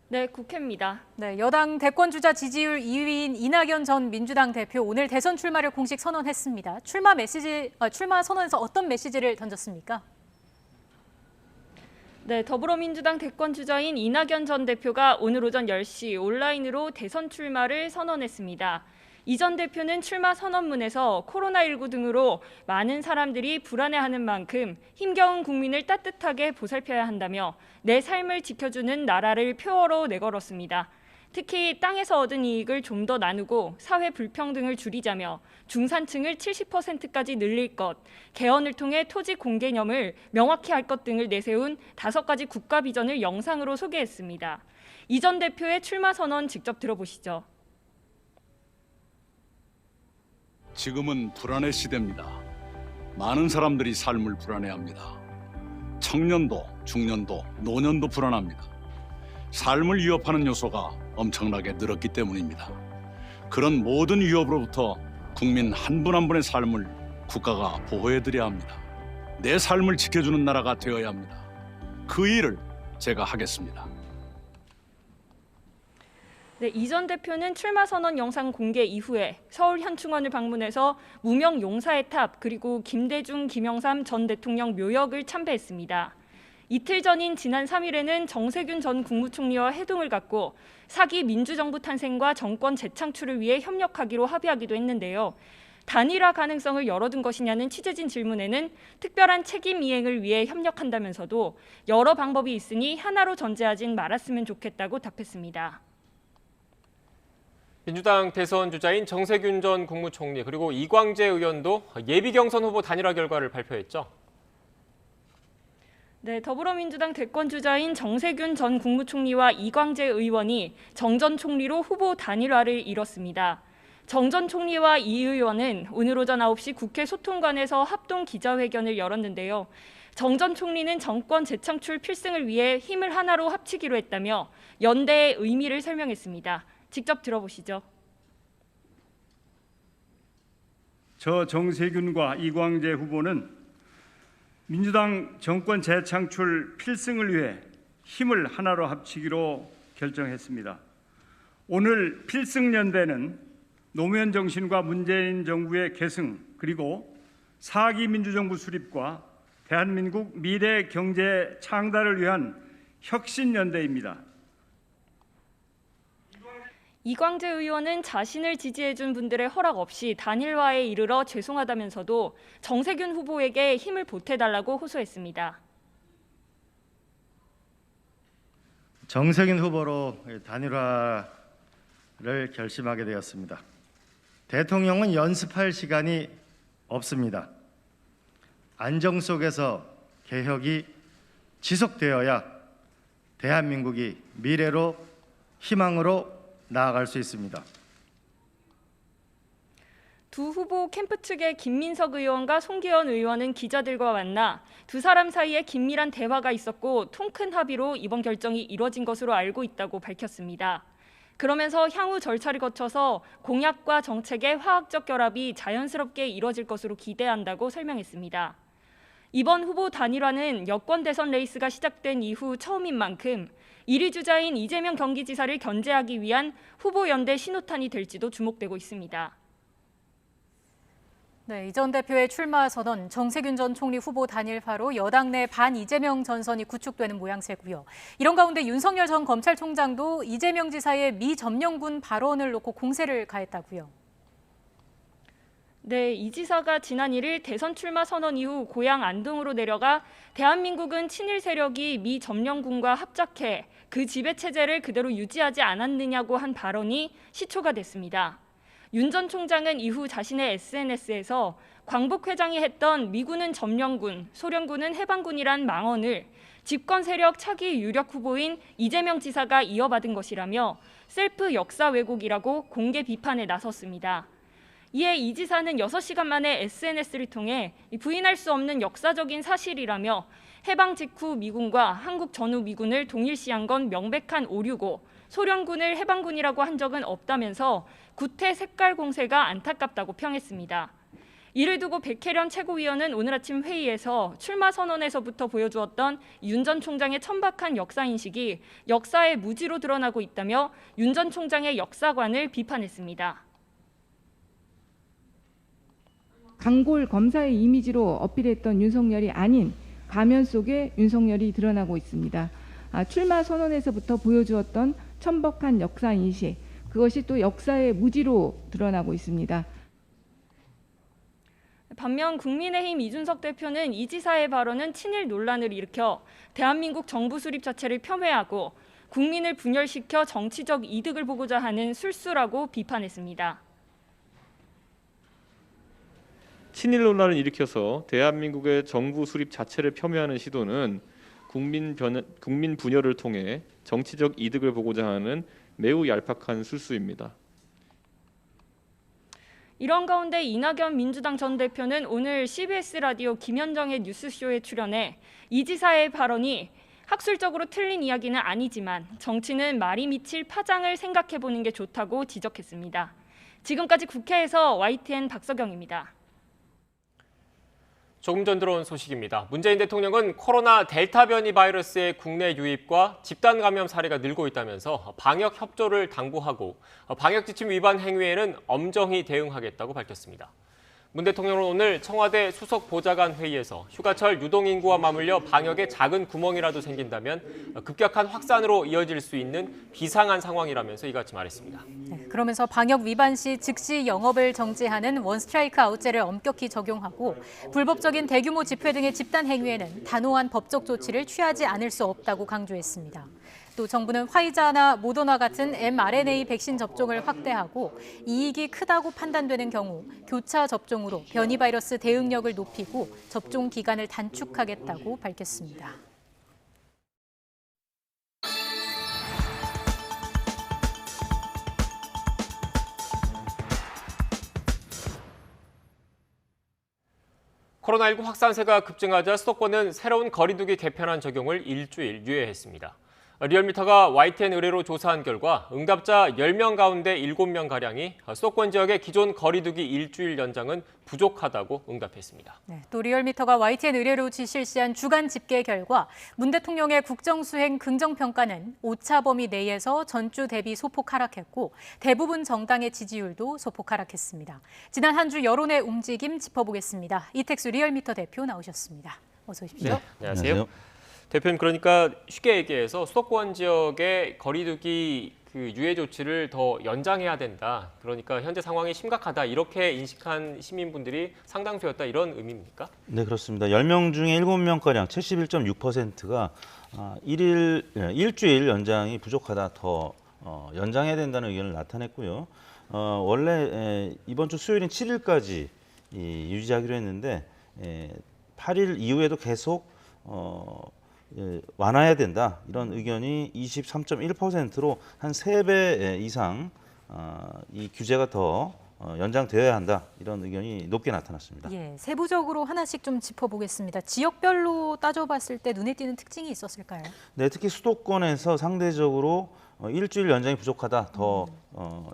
네, 국회입니다. 네, 여당 대권 주자 지지율 2위인 이낙연 전 민주당 대표 오늘 대선 출마를 공식 선언했습니다. 출마 선언에서 어떤 메시지를 던졌습니까? 네, 더불어민주당 대권 주자인 이낙연 전 대표가 오늘 오전 10시 온라인으로 대선 출마를 선언했습니다. 이 전 대표는 출마 선언문에서 코로나19 등으로 많은 사람들이 불안해하는 만큼 힘겨운 국민을 따뜻하게 보살펴야 한다며 내 삶을 지켜주는 나라를 표어로 내걸었습니다. 특히 땅에서 얻은 이익을 좀 더 나누고 사회 불평등을 줄이자며 중산층을 70%까지 늘릴 것, 개헌을 통해 토지 공개념을 명확히 할 것 등을 내세운 5가지 국가 비전을 영상으로 소개했습니다. 이 전 대표의 출마 선언 직접 들어보시죠. 지금은 불안의 시대입니다. 많은 사람들이 삶을 불안해합니다. 청년도, 중년도, 노년도 불안합니다. 삶을 위협하는 요소가 엄청나게 늘었기 때문입니다. 그런 모든 위협으로부터 국민 한 분 한 분의 삶을 국가가 보호해드려야 합니다. 내 삶을 지켜주는 나라가 되어야 합니다. 그 일을 제가 하겠습니다. 네, 이 전 대표는 출마 선언 영상 공개 이후에 서울 현충원을 방문해서 무명 용사의 탑 그리고 김대중, 김영삼 전 대통령 묘역을 참배했습니다. 이틀 전인 지난 3일에는 정세균 전 국무총리와 회동을 갖고 4기 민주정부 탄생과 정권 재창출을 위해 협력하기로 합의하기도 했는데요. 단일화 가능성을 열어둔 것이냐는 취재진 질문에는 특별한 책임 이행을 위해 협력한다면서도 여러 방법이 있으니 하나로 전제하진 말았으면 좋겠다고 답했습니다. 민주당 대선 주자인 정세균 전 국무총리 그리고 이광재 의원도 예비 경선 후보 단일화 결과를 발표했죠. 네, 더불어민주당 대권 주자인 정세균 전 국무총리와 이광재 의원이 정 전 총리로 후보 단일화를 이뤘습니다. 정 전 총리와 이 의원은 오늘 오전 9시 국회 소통관에서 합동 기자회견을 열었는데요. 정 전 총리는 정권 재창출 필승을 위해 힘을 하나로 합치기로 했다며 연대의 의미를 설명했습니다. 직접 들어보시죠. 저 정세균과 이광재 후보는 민주당 정권 재창출 필승을 위해 힘을 하나로 합치기로 결정했습니다. 오늘 필승연대는 노무현 정신과 문재인 정부의 계승 그리고 4기 민주정부 수립과 대한민국 미래 경제 창달을 위한 혁신연대입니다. 이광재 의원은 자신을 지지해준 분들의 허락 없이 단일화에 이르러 죄송하다면서도 정세균 후보에게 힘을 보태달라고 호소했습니다. 정세균 후보로 단일화를 결심하게 되었습니다. 대통령은 연습할 시간이 없습니다. 안정 속에서 개혁이 지속되어야 대한민국이 미래로 희망으로 나아갈 수 있습니다. 두 후보 캠프 측의 김민석 의원과 송기현 의원은 기자들과 만나 두 사람 사이에 긴밀한 대화가 있었고 통큰 합의로 이번 결정이 이뤄진 것으로 알고 있다고 밝혔습니다. 그러면서 향후 절차를 거쳐서 공약과 정책의 화학적 결합이 자연스럽게 이뤄질 것으로 기대한다고 설명했습니다. 이번 후보 단일화는 여권 대선 레이스가 시작된 이후 처음인 만큼 1위 주자인 이재명 경기지사를 견제하기 위한 후보 연대 신호탄이 될지도 주목되고 있습니다. 네, 이 전 대표의 출마 선언, 정세균 전 총리 후보 단일화로 여당 내 반 이재명 전선이 구축되는 모양새고요. 이런 가운데 윤석열 전 검찰총장도 이재명 지사의 미점령군 발언을 놓고 공세를 가했다고요. 네, 이 지사가 지난 1일 대선 출마 선언 이후 고향 안동으로 내려가 대한민국은 친일 세력이 미 점령군과 합작해 그 지배 체제를 그대로 유지하지 않았느냐고 한 발언이 시초가 됐습니다. 윤 전 총장은 이후 자신의 SNS에서 광복 회장이 했던 미군은 점령군, 소련군은 해방군이란 망언을 집권 세력 차기 유력 후보인 이재명 지사가 이어받은 것이라며 셀프 역사 왜곡이라고 공개 비판에 나섰습니다. 이에 이 지사는 6시간 만에 SNS를 통해 부인할 수 없는 역사적인 사실이라며 해방 직후 미군과 한국 전후 미군을 동일시한 건 명백한 오류고 소련군을 해방군이라고 한 적은 없다면서 구태 색깔 공세가 안타깝다고 평했습니다. 이를 두고 백혜련 최고위원은 오늘 아침 회의에서 출마 선언에서부터 보여주었던 윤 전 총장의 천박한 역사인식이 역사의 무지로 드러나고 있다며 윤 전 총장의 역사관을 비판했습니다. 강골 검사의 이미지로 어필했던 윤석열이 아닌 가면 속에 윤석열이 드러나고 있습니다. 출마 선언에서부터 보여주었던 천박한 역사인식, 그것이 또 역사의 무지로 드러나고 있습니다. 반면 국민의힘 이준석 대표는 이 지사의 발언은 친일 논란을 일으켜 대한민국 정부 수립 자체를 폄훼하고 국민을 분열시켜 정치적 이득을 보고자 하는 술수라고 비판했습니다. 친일 논란을 일으켜서 대한민국의 정부 수립 자체를 폄훼하는 시도는 국민 분열을 통해 정치적 이득을 보고자 하는 매우 얄팍한 술수입니다. 이런 가운데 이낙연 민주당 전 대표는 오늘 CBS 라디오 김현정의 뉴스쇼에 출연해 이 지사의 발언이 학술적으로 틀린 이야기는 아니지만 정치는 말이 미칠 파장을 생각해보는 게 좋다고 지적했습니다. 지금까지 국회에서 YTN 박서경입니다. 조금 전 들어온 소식입니다. 문재인 대통령은 코로나 델타 변이 바이러스의 국내 유입과 집단 감염 사례가 늘고 있다면서 방역 협조를 당부하고 방역 지침 위반 행위에는 엄정히 대응하겠다고 밝혔습니다. 문 대통령은 오늘 청와대 수석 보좌관 회의에서 휴가철 유동인구와 맞물려 방역에 작은 구멍이라도 생긴다면 급격한 확산으로 이어질 수 있는 비상한 상황이라면서 이같이 말했습니다. 네, 그러면서 방역 위반 시 즉시 영업을 정지하는 원 스트라이크 아웃제를 엄격히 적용하고 불법적인 대규모 집회 등의 집단 행위에는 단호한 법적 조치를 취하지 않을 수 없다고 강조했습니다. 또 정부는 화이자나 모더나 같은 mRNA 백신 접종을 확대하고 이익이 크다고 판단되는 경우 교차 접종으로 변이 바이러스 대응력을 높이고 접종 기간을 단축하겠다고 밝혔습니다. 코로나19 확산세가 급증하자 수도권은 새로운 거리두기 개편안 적용을 일주일 유예했습니다. 리얼미터가 YTN 의뢰로 조사한 결과 응답자 10명 가운데 7명가량이 수도권 지역의 기존 거리두기 일주일 연장은 부족하다고 응답했습니다. 네, 또 리얼미터가 YTN 의뢰로 실시한 주간 집계 결과 문 대통령의 국정수행 긍정평가는 오차 범위 내에서 전주 대비 소폭 하락했고 대부분 정당의 지지율도 소폭 하락했습니다. 지난 한 주 여론의 움직임 짚어보겠습니다. 이택수 리얼미터 대표 나오셨습니다. 어서 오십시오. 네, 안녕하세요. 대표님, 그러니까 쉽게 얘기해서 수도권 지역의 거리두기 유예 조치를 더 연장해야 된다. 그러니까 현재 상황이 심각하다. 이렇게 인식한 시민분들이 상당수였다. 이런 의미입니까? 네, 그렇습니다. 10명 중에 7명가량 71.6%가 일주일 연장이 부족하다. 더 연장해야 된다는 의견을 나타냈고요. 원래 이번 주 수요일인 7일까지 유지하기로 했는데 8일 이후에도 계속 완화해야 된다. 이런 의견이 23.1%로 한 3배 이상 이 규제가 더 연장되어야 한다. 이런 의견이 높게 나타났습니다. 예, 세부적으로 하나씩 좀 짚어보겠습니다. 지역별로 따져봤을 때 눈에 띄는 특징이 있었을까요? 네, 특히 수도권에서 상대적으로 일주일 연장이 부족하다. 더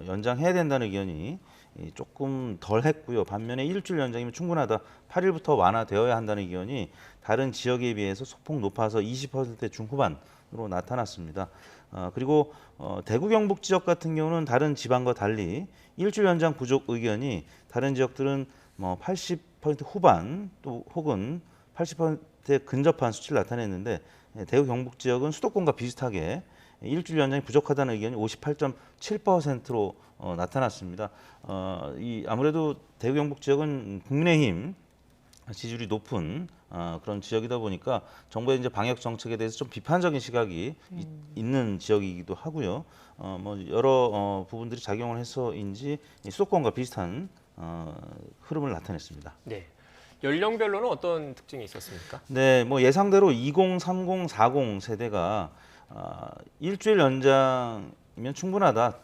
연장해야 된다는 의견이 조금 덜 했고요. 반면에 일주일 연장이면 충분하다. 8일부터 완화되어야 한다는 의견이 다른 지역에 비해서 소폭 높아서 20% 중후반으로 나타났습니다. 그리고 대구 경북 지역 같은 경우는 다른 지방과 달리 일주일 연장 부족 의견이 다른 지역들은 80% 후반 또 혹은 80%에 근접한 수치를 나타냈는데 대구 경북 지역은 수도권과 비슷하게 일주일 연장이 부족하다는 의견이 58.7%로 나타났습니다. 아무래도 대구 경북 지역은 국민의힘 지지율이 높은 그런 지역이다 보니까 정부의 이제 방역 정책에 대해서 좀 비판적인 시각이 있는 지역이기도 하고요. 여러 부분들이 작용을 해서인지 수도권과 비슷한 흐름을 나타냈습니다. 네. 연령별로는 어떤 특징이 있었습니까? 네, 예상대로 20, 30, 40 세대가 일주일 연장이면 충분하다.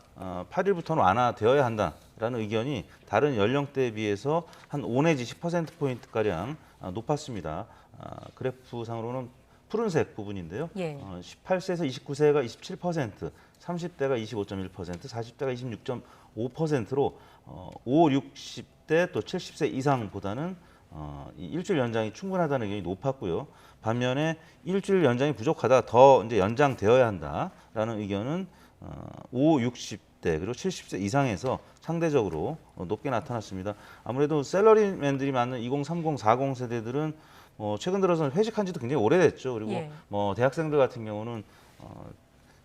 8일부터는 완화되어야 한다라는 의견이 다른 연령대에 비해서 한 5 내지 10%포인트가량 높았습니다. 그래프상으로는 푸른색 부분인데요. 예. 18세에서 29세가 27%, 30대가 25.1%, 40대가 26.5%로 5, 60대 또 70세 이상보다는 이 일주일 연장이 충분하다는 의견이 높았고요. 반면에 일주일 연장이 부족하다, 더 이제 연장되어야 한다라는 의견은 5, 60대 그리고 70세 이상에서 상대적으로 높게 나타났습니다. 아무래도 샐러리맨들이 많은 20, 30, 40 세대들은 최근 들어서는 회식한 지도 굉장히 오래됐죠. 그리고 예. 대학생들 같은 경우는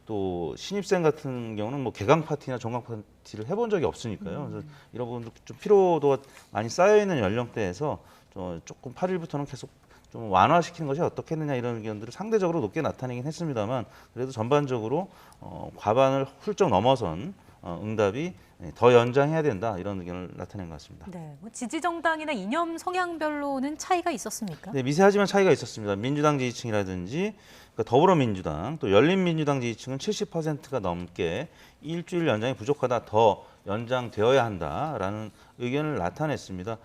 또 신입생 같은 경우는 개강 파티나 종강 파티를 해본 적이 없으니까요. 그래서 이런 부분도 좀 피로도가 많이 쌓여 있는 연령대에서 조금 8일부터는 계속 좀 완화시키는 것이 어떻겠느냐 이런 의견들을 상대적으로 높게 나타내긴 했습니다만 그래도 전반적으로 과반을 훌쩍 넘어선 응답이 더 연장해야 된다 이런 의견을 나타낸 것 같습니다. 네, 지지 정당이나 이념 성향별로는 차이가 있었습니까? 네, 미세하지만 차이가 있었습니다. 민주당 지지층이라든지 더불어민주당 또 열린민주당 지지층은 70%가 넘게 일주일 연장이 부족하다, 더 연장되어야 한다라는 의견을 나타냈습니다.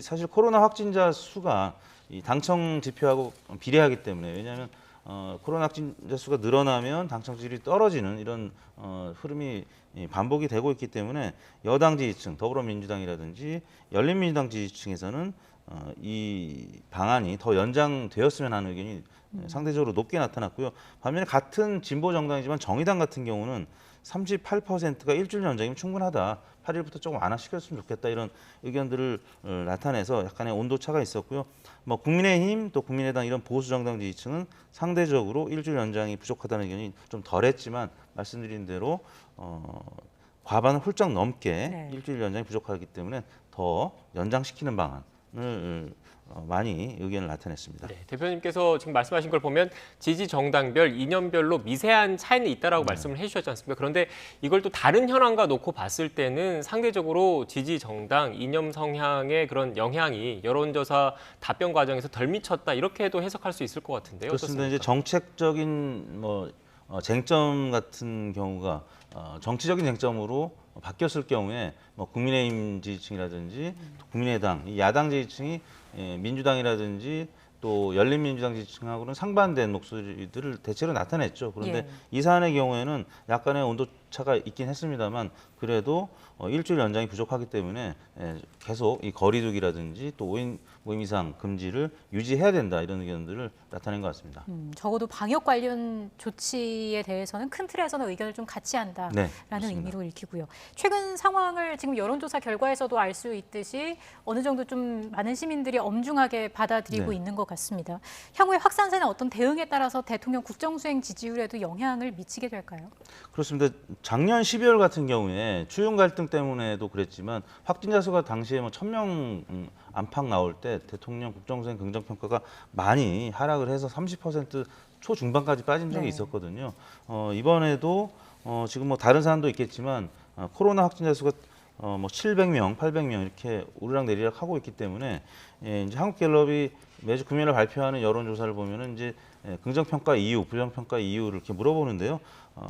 사실 코로나 확진자 수가 이 당청 지표하고 비례하기 때문에, 왜냐하면 코로나 확진자 수가 늘어나면 당청 지지율이 떨어지는 이런 흐름이 반복이 되고 있기 때문에 여당 지지층, 더불어민주당이라든지 열린민주당 지지층에서는 이 방안이 더 연장되었으면 하는 의견이 상대적으로 높게 나타났고요. 반면에 같은 진보 정당이지만 정의당 같은 경우는 38%가 일주일 연장이면 충분하다, 8일부터 조금 완화시켰으면 좋겠다 이런 의견들을 나타내서 약간의 온도차가 있었고요. 국민의힘 또 국민의당 이런 보수 정당 지지층은 상대적으로 일주일 연장이 부족하다는 의견이 좀 덜했지만 말씀드린 대로 과반을 훌쩍 넘게 일주일 연장이 부족하기 때문에 더 연장시키는 방안을 많이 의견을 나타냈습니다. 네, 대표님께서 지금 말씀하신 걸 보면 지지 정당별, 이념별로 미세한 차이는 있다라고 말씀을 해주셨지 않습니까? 그런데 이걸 또 다른 현황과 놓고 봤을 때는 상대적으로 지지 정당, 이념 성향의 그런 영향이 여론조사 답변 과정에서 덜 미쳤다, 이렇게도 해석할 수 있을 것 같은데요. 그렇습니다. 어떻습니까? 이제 정책적인 쟁점 같은 경우가 정치적인 쟁점으로 바뀌었을 경우에 국민의힘 지지층이라든지 국민의당, 야당 지지층이 민주당이라든지 또 열린민주당 지지층하고는 상반된 목소리들을 대체로 나타냈죠. 그런데 예. 이 사안의 경우에는 약간의 온도차가 있긴 했습니다만 그래도 일주일 연장이 부족하기 때문에 계속 이 거리두기라든지 또 5인 모임 이상 금지를 유지해야 된다 이런 의견들을 나타낸 것 같습니다. 적어도 방역 관련 조치에 대해서는 큰 틀에서는 의견을 좀 같이 한다라는 네, 의미로 읽히고요. 최근 상황을 지금 여론조사 결과에서도 알 수 있듯이 어느 정도 좀 많은 시민들이 엄중하게 받아들이고 네. 있는 것 같습니다. 향후에 확산세나 어떤 대응에 따라서 대통령 국정수행 지지율에도 영향을 미치게 될까요? 그렇습니다. 작년 12월 같은 경우에 추경 갈등 때문에도 그랬지만 확진자 수가 당시에 1,000명 안팎 나올 때 대통령 국정수행 긍정평가가 많이 하락을 해서 30% 초중반까지 빠진 적이 있었거든요. 이번에도 지금 다른 사안도 있겠지만 코로나 확진자 수가 700명, 800명 이렇게 오르락내리락 하고 있기 때문에 이제 한국갤럽이 매주 금요일에 발표하는 여론조사를 보면은 이제 긍정평가 이유, 부정평가 이유를 이렇게 물어보는데요.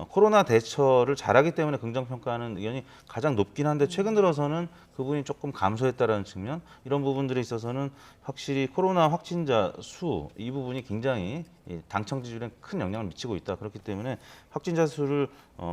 코로나 대처를 잘하기 때문에 긍정평가하는 의견이 가장 높긴 한데 최근 들어서는 그 부분이 조금 감소했다라는 측면, 이런 부분들에 있어서는 확실히 코로나 확진자 수 이 부분이 굉장히 당청 지지율에 큰 영향을 미치고 있다. 그렇기 때문에 확진자 수를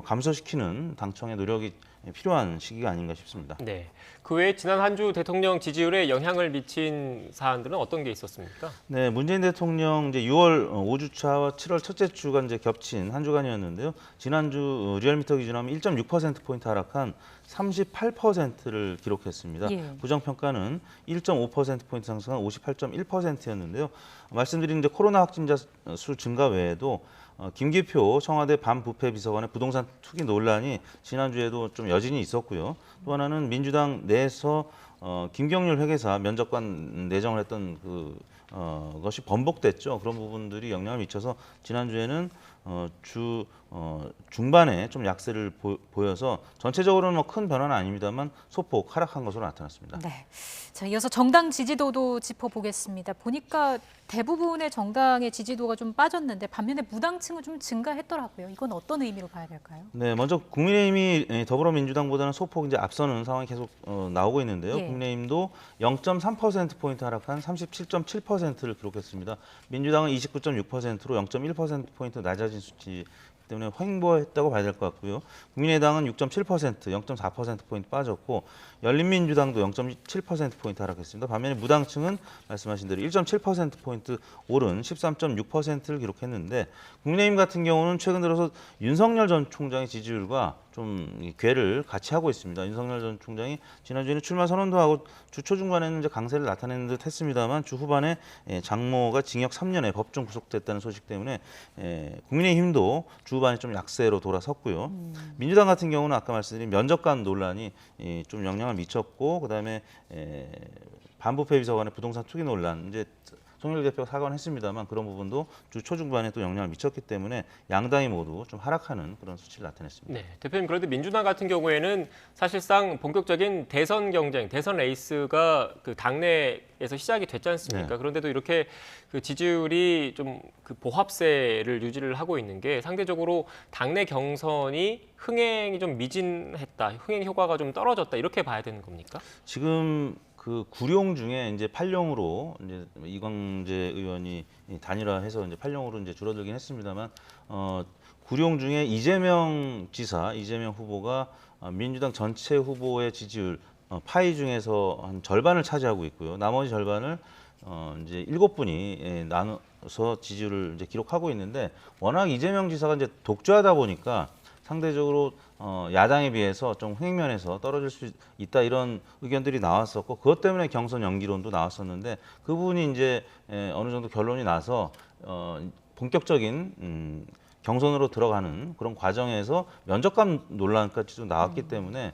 감소시키는 당청의 노력이 필요한 시기가 아닌가 싶습니다. 네. 그 외에 지난 한 주 대통령 지지율에 영향을 미친 사안들은 어떤 게 있었습니까? 네, 문재인 대통령 이제 6월 5주차와 7월 첫째 주가 이제 겹친 한 주간이었는데요. 지난주 리얼미터 기준하면 1.6%포인트 하락한 38%를 기록했습니다. 예. 부정평가는 1.5%포인트 상승한 58.1%였는데요. 말씀드린 이제 코로나 확진자 수 증가 외에도 김기표 청와대 반부패 비서관의 부동산 투기 논란이 지난주에도 좀 여진이 있었고요. 또 하나는 민주당 내에서 김경률 회계사 면접관 내정을 했던 것이 번복됐죠. 그런 부분들이 영향을 미쳐서 지난주에는 중반에 좀 약세를 보여서 전체적으로는 큰 변화는 아닙니다만 소폭 하락한 것으로 나타났습니다. 네. 자, 이어서 정당 지지도도 짚어보겠습니다. 보니까 대부분의 정당의 지지도가 좀 빠졌는데 반면에 무당층은 좀 증가했더라고요. 이건 어떤 의미로 봐야 될까요? 네, 먼저 국민의힘이 더불어민주당보다는 소폭 이제 앞서는 상황이 계속 나오고 있는데요. 예. 국민의힘도 0.3%포인트 하락한 37.7%를 기록했습니다. 민주당은 29.6%로 0.1%포인트 낮아진 수치 때문에 횡보했다고 봐야 될 것 같고요. 국민의당은 6.7%, 0.4%포인트 빠졌고 열린민주당도 0.7%포인트 하락했습니다. 반면에 무당층은 말씀하신 대로 1.7%포인트 오른 13.6%를 기록했는데 국민의힘 같은 경우는 최근 들어서 윤석열 전 총장의 지지율과 좀 궤를 같이 하고 있습니다. 윤석열 전 총장이 지난주에는 출마 선언도 하고 주 초중반에는 이제 강세를 나타내는 듯 했습니다만 주 후반에 장모가 징역 3년에 법정 구속됐다는 소식 때문에 국민의힘도 주 후반에 좀 약세로 돌아섰고요. 민주당 같은 경우는 아까 말씀드린 면접관 논란이 좀 영향을 미쳤고 그다음에 반부패 비서관의 부동산 투기 논란 이제 송영길 대표가 사과는 했습니다만 그런 부분도 주 초중반에 또 영향을 미쳤기 때문에 양당이 모두 좀 하락하는 그런 수치를 나타냈습니다. 네, 대표님 그런데 민주당 같은 경우에는 사실상 본격적인 대선 경쟁, 대선 레이스가 그 당내에서 시작이 됐지 않습니까? 네. 그런데도 이렇게 그 지지율이 좀 그 보합세를 유지를 하고 있는 게 상대적으로 당내 경선이 흥행이 좀 미진했다, 흥행 효과가 좀 떨어졌다 이렇게 봐야 되는 겁니까? 지금 그 구룡 중에 이제 8룡으로 이제 이광재 의원이 단일화해서 이제 8룡으로 이제 줄어들긴 했습니다만 구룡 중에 이재명 지사, 이재명 후보가 민주당 전체 후보의 지지율 파이 중에서 한 절반을 차지하고 있고요. 나머지 절반을 이제 7분이 나눠서 지지율을 이제 기록하고 있는데 워낙 이재명 지사가 이제 독주하다 보니까 상대적으로 야당에 비해서 좀 흥행면에서 떨어질 수 있다 이런 의견들이 나왔었고 그것 때문에 경선 연기론도 나왔었는데 그 부분이 이제 어느 정도 결론이 나서 본격적인 경선으로 들어가는 그런 과정에서 면접관 논란까지도 나왔기 때문에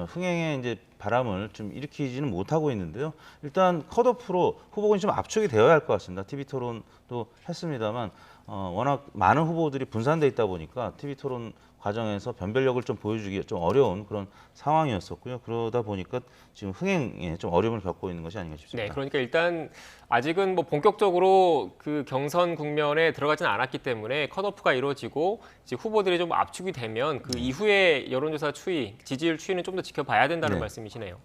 흥행에 이제 바람을 좀 일으키지는 못하고 있는데요. 일단 컷오프로 후보군이 좀 압축이 되어야 할 것 같습니다. TV 토론도 했습니다만 워낙 많은 후보들이 분산돼 있다 보니까 TV 토론 과정에서 변별력을 좀 보여주기 좀 어려운 그런 상황이었었고요. 그러다 보니까 지금 흥행에 좀 어려움을 겪고 있는 것이 아닌가 싶습니다. 네, 그러니까 일단 아직은 뭐 본격적으로 그 경선 국면에 들어가지는 않았기 때문에 컷오프가 이루어지고 이제 후보들이 좀 압축이 되면 그 이후에 여론조사 추이, 지지율 추이는 좀 더 지켜봐야 된다는 네. 말씀이시네요.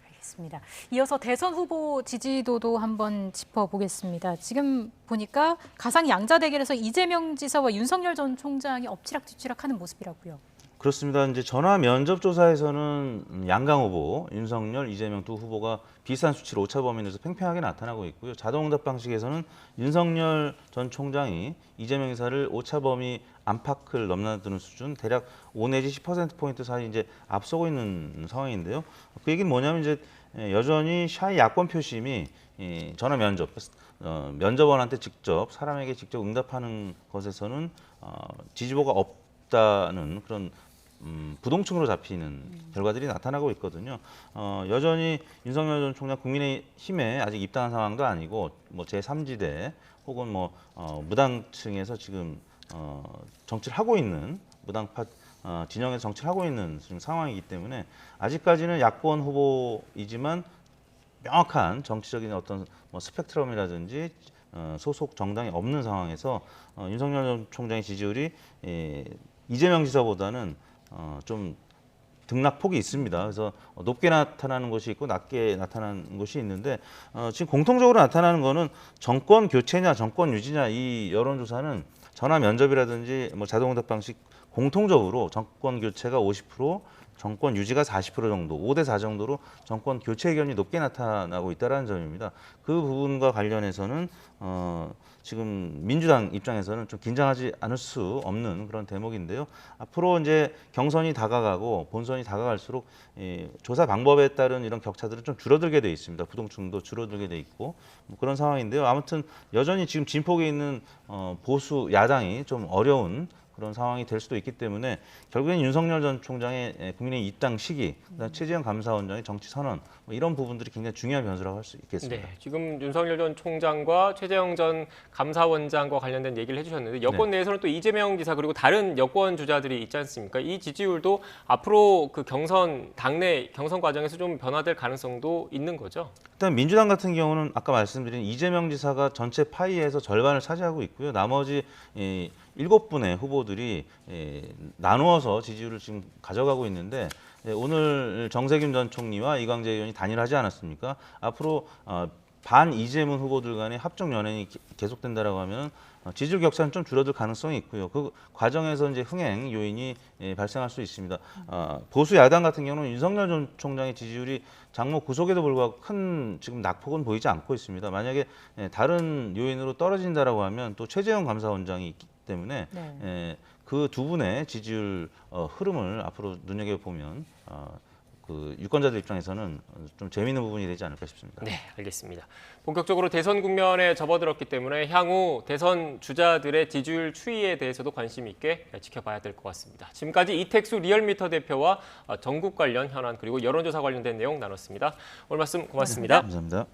알겠습니다. 알겠습니다. 이어서 대선 후보 지지도도 한번 짚어보겠습니다. 지금 보니까 가상 양자 대결에서 이재명 지사와 윤석열 전 총장이 엎치락뒤치락하는 모습이라고요. 그렇습니다. 이제 전화 면접 조사에서는 양강 후보, 윤석열, 이재명 두 후보가 비슷한 수치로 오차 범위 내에서 팽팽하게 나타나고 있고요. 자동응답 방식에서는 윤석열 전 총장이 이재명 지사를 오차 범위 안팎을 넘나드는 수준, 대략 5 내지 10%포인트 사이 이제 앞서고 있는 상황인데요. 그 얘기는 뭐냐면 이제 여전히 샤이 야권 표심이 전화 면접, 면접원한테 직접 사람에게 직접 응답하는 것에서는 지지도가 없다는 그런 부동층으로 잡히는 결과들이 나타나고 있거든요. 여전히 윤석열 전 총장 국민의힘에 아직 입당한 상황도 아니고 뭐 제3지대 혹은 뭐 무당층에서 지금 정치를 하고 있는 무당파 진영에서 정치를 하고 있는 지금 상황이기 때문에 아직까지는 야권 후보이지만 명확한 정치적인 어떤 뭐 스펙트럼이라든지 소속 정당이 없는 상황에서 윤석열 전 총장의 지지율이 이재명 지사보다는 좀 등락폭이 있습니다. 그래서 높게 나타나는 것이 있고 낮게 나타나는 것이 있는데 지금 공통적으로 나타나는 거는 정권 교체냐 정권 유지냐 이 여론조사는 전화 면접이라든지 뭐 자동응답 방식 공통적으로 정권 교체가 50%, 정권 유지가 40% 정도, 5대 4 정도로 정권 교체 의견이 높게 나타나고 있다는 점입니다. 그 부분과 관련해서는 지금 민주당 입장에서는 좀 긴장하지 않을 수 없는 그런 대목인데요. 앞으로 이제 경선이 다가가고 본선이 다가갈수록 조사 방법에 따른 이런 격차들은 좀 줄어들게 돼 있습니다. 부동층도 줄어들게 돼 있고 뭐 그런 상황인데요. 아무튼 여전히 지금 진폭에 있는 보수 야당이 좀 어려운 그런 상황이 될 수도 있기 때문에 결국엔 윤석열 전 총장의 국민의 입당 시기, 그다음 최재형 감사원장의 정치 선언 뭐 이런 부분들이 굉장히 중요한 변수라고 할 수 있겠습니다. 네, 지금 윤석열 전 총장과 최재형 전 감사원장과 관련된 얘기를 해주셨는데 여권 내에서는 또 이재명 지사 그리고 다른 여권 주자들이 있지 않습니까? 이 지지율도 앞으로 그 당내 경선 과정에서 좀 변화될 가능성도 있는 거죠? 일단 민주당 같은 경우는 아까 말씀드린 이재명 지사가 전체 파이에서 절반을 차지하고 있고요. 나머지 7분의 후보들이 나누어서 지지율을 지금 가져가고 있는데 오늘 정세균 전 총리와 이광재 의원이 단일하지 않았습니까? 앞으로 반 이재명 후보들 간의 합종 연행이 계속된다라고 하면 지지율 격차는 좀 줄어들 가능성이 있고요. 그 과정에서 이제 흥행 요인이 발생할 수 있습니다. 보수 야당 같은 경우는 윤석열 전 총장의 지지율이 장모 구속에도 불구하고 큰 지금 낙폭은 보이지 않고 있습니다. 만약에 다른 요인으로 떨어진다라고 하면 또 최재형 감사원장이 있기 때문에 그 두 분의 지지율 흐름을 앞으로 눈여겨보면 그 유권자들 입장에서는 좀 재미있는 부분이 되지 않을까 싶습니다. 네, 알겠습니다. 본격적으로 대선 국면에 접어들었기 때문에 향후 대선 주자들의 지지율 추이에 대해서도 관심 있게 지켜봐야 될 것 같습니다. 지금까지 이택수 리얼미터 대표와 전국 관련 현안 그리고 여론조사 관련된 내용 나눴습니다. 오늘 말씀 고맙습니다. 감사합니다.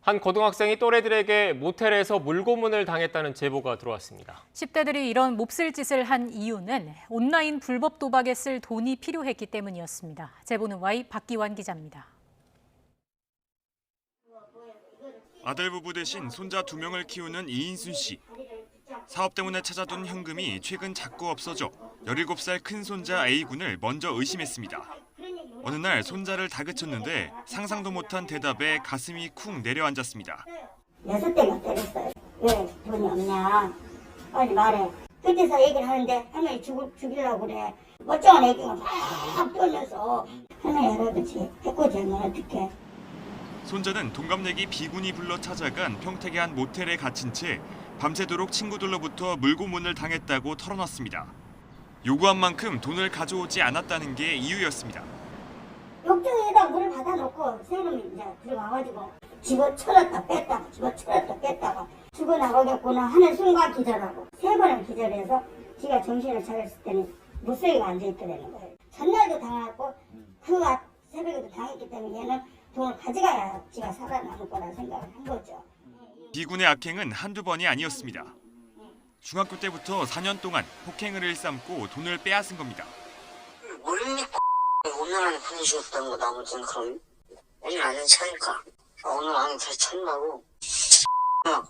한 고등학생이 또래들에게 모텔에서 물고문을 당했다는 제보가 들어왔습니다. 10대들이 이런 몹쓸 짓을 한 이유는 온라인 불법 도박에 쓸 돈이 필요했기 때문이었습니다. 제보는 Y 박기환 기자입니다. 아들 부부 대신 손자 2명을 키우는 이인순 씨. 사업 때문에 찾아둔 현금이 최근 자꾸 없어져 17살 큰 손자 A군을 먼저 의심했습니다. 어느 날 손자를 다그쳤는데 상상도 못한 대답에 가슴이 쿵 내려앉았습니다. 6대가 때렸어요. 왜 돈이 없냐? 빨리 말해. 그때서 얘기를 하는데 할머니 죽이려고 그래. 멀쩡한 애기가 막 떨면서 할머니 할아버지 해코지 하면 어떡해. 손자는 동갑내기 B군이 불러 찾아간 평택의 한 모텔에 갇힌 채 밤새도록 친구들로부터 물고문을 당했다고 털어놨습니다. 요구한 만큼 돈을 가져오지 않았다는 게 이유였습니다. 욕조에다 물을 받아놓고 새놈이 이제 들어가가지고 집어쳐놨다 뺐다가 집어쳐놨다 뺐다가 죽어나가겠구나 하는 순간 기절하고 3번을 기절해서 지가 정신을 차렸을 때는 무쇠가 앉아있더라는 거예요. 전날도 당하고 그 새벽에도 당했기 때문에 얘는 돈을 가져가야 지가 살아남을 거라 생각을 한 거죠. B군의 악행은 한두 번이 아니었습니다. 중학교 때부터 4년 동안 폭행을 일삼고 돈을 빼앗은 겁니다. 뭘 믿고 오늘 분이셨던 거 나머지는 그럼 오늘 아는 차니까 오늘 아는 차 천나고 막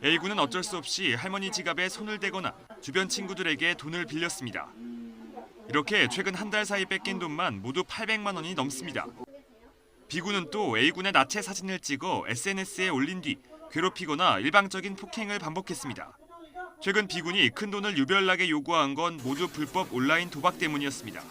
A군은 어쩔 수 없이 할머니 지갑에 손을 대거나 주변 친구들에게 돈을 빌렸습니다. 이렇게 최근 한 달 사이 뺏긴 돈만 모두 800만 원이 넘습니다. B군은 또 A군의 나체 사진을 찍어 SNS에 올린 뒤 괴롭히거나 일방적인 폭행을 반복했습니다. 최근 B군이 큰돈을 유별나게 요구한 건 모두 불법 온라인 도박 때문이었습니다.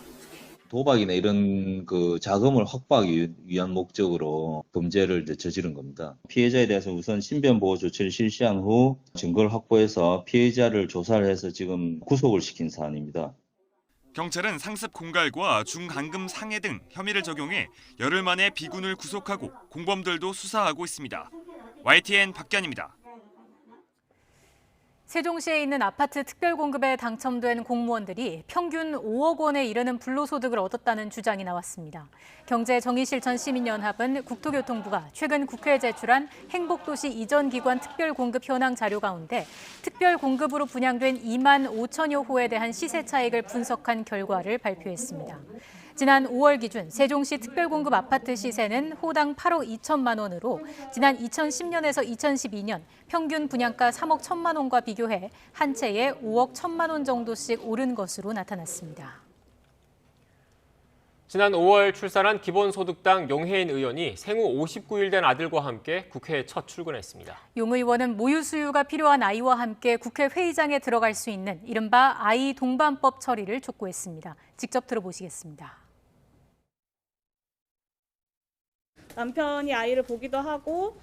도박이나 이런 자금을 확보하기 위한 목적으로 범죄를 저지른 겁니다. 피해자에 대해서 우선 신변 보호 조치를 실시한 후 증거를 확보해서 피해자를 조사를 해서 지금 구속을 시킨 사안입니다. 경찰은 상습 공갈과 중간금 상해 등 혐의를 적용해 열흘 만에 B군을 구속하고 공범들도 수사하고 있습니다. YTN 박기환입니다. 세종시에 있는 아파트 특별공급에 당첨된 공무원들이 평균 5억 원에 이르는 불로소득을 얻었다는 주장이 나왔습니다. 경제정의실천 시민연합은 국토교통부가 최근 국회에 제출한 행복도시 이전 기관 특별공급 현황 자료 가운데 특별공급으로 분양된 2만 5천여 호에 대한 시세 차익을 분석한 결과를 발표했습니다. 지난 5월 기준 세종시 특별공급 아파트 시세는 호당 8억 2천만 원으로 지난 2010년에서 2012년 평균 분양가 3억 1천만 원과 비교해 한 채에 5억 1천만 원 정도씩 오른 것으로 나타났습니다. 지난 5월 출산한 기본소득당 용혜인 의원이 생후 59일 된 아들과 함께 국회에 첫 출근했습니다. 용 의원은 모유 수유가 필요한 아이와 함께 국회 회의장에 들어갈 수 있는 이른바 아이 동반법 처리를 촉구했습니다. 직접 들어보시겠습니다. 남편이 아이를 보기도 하고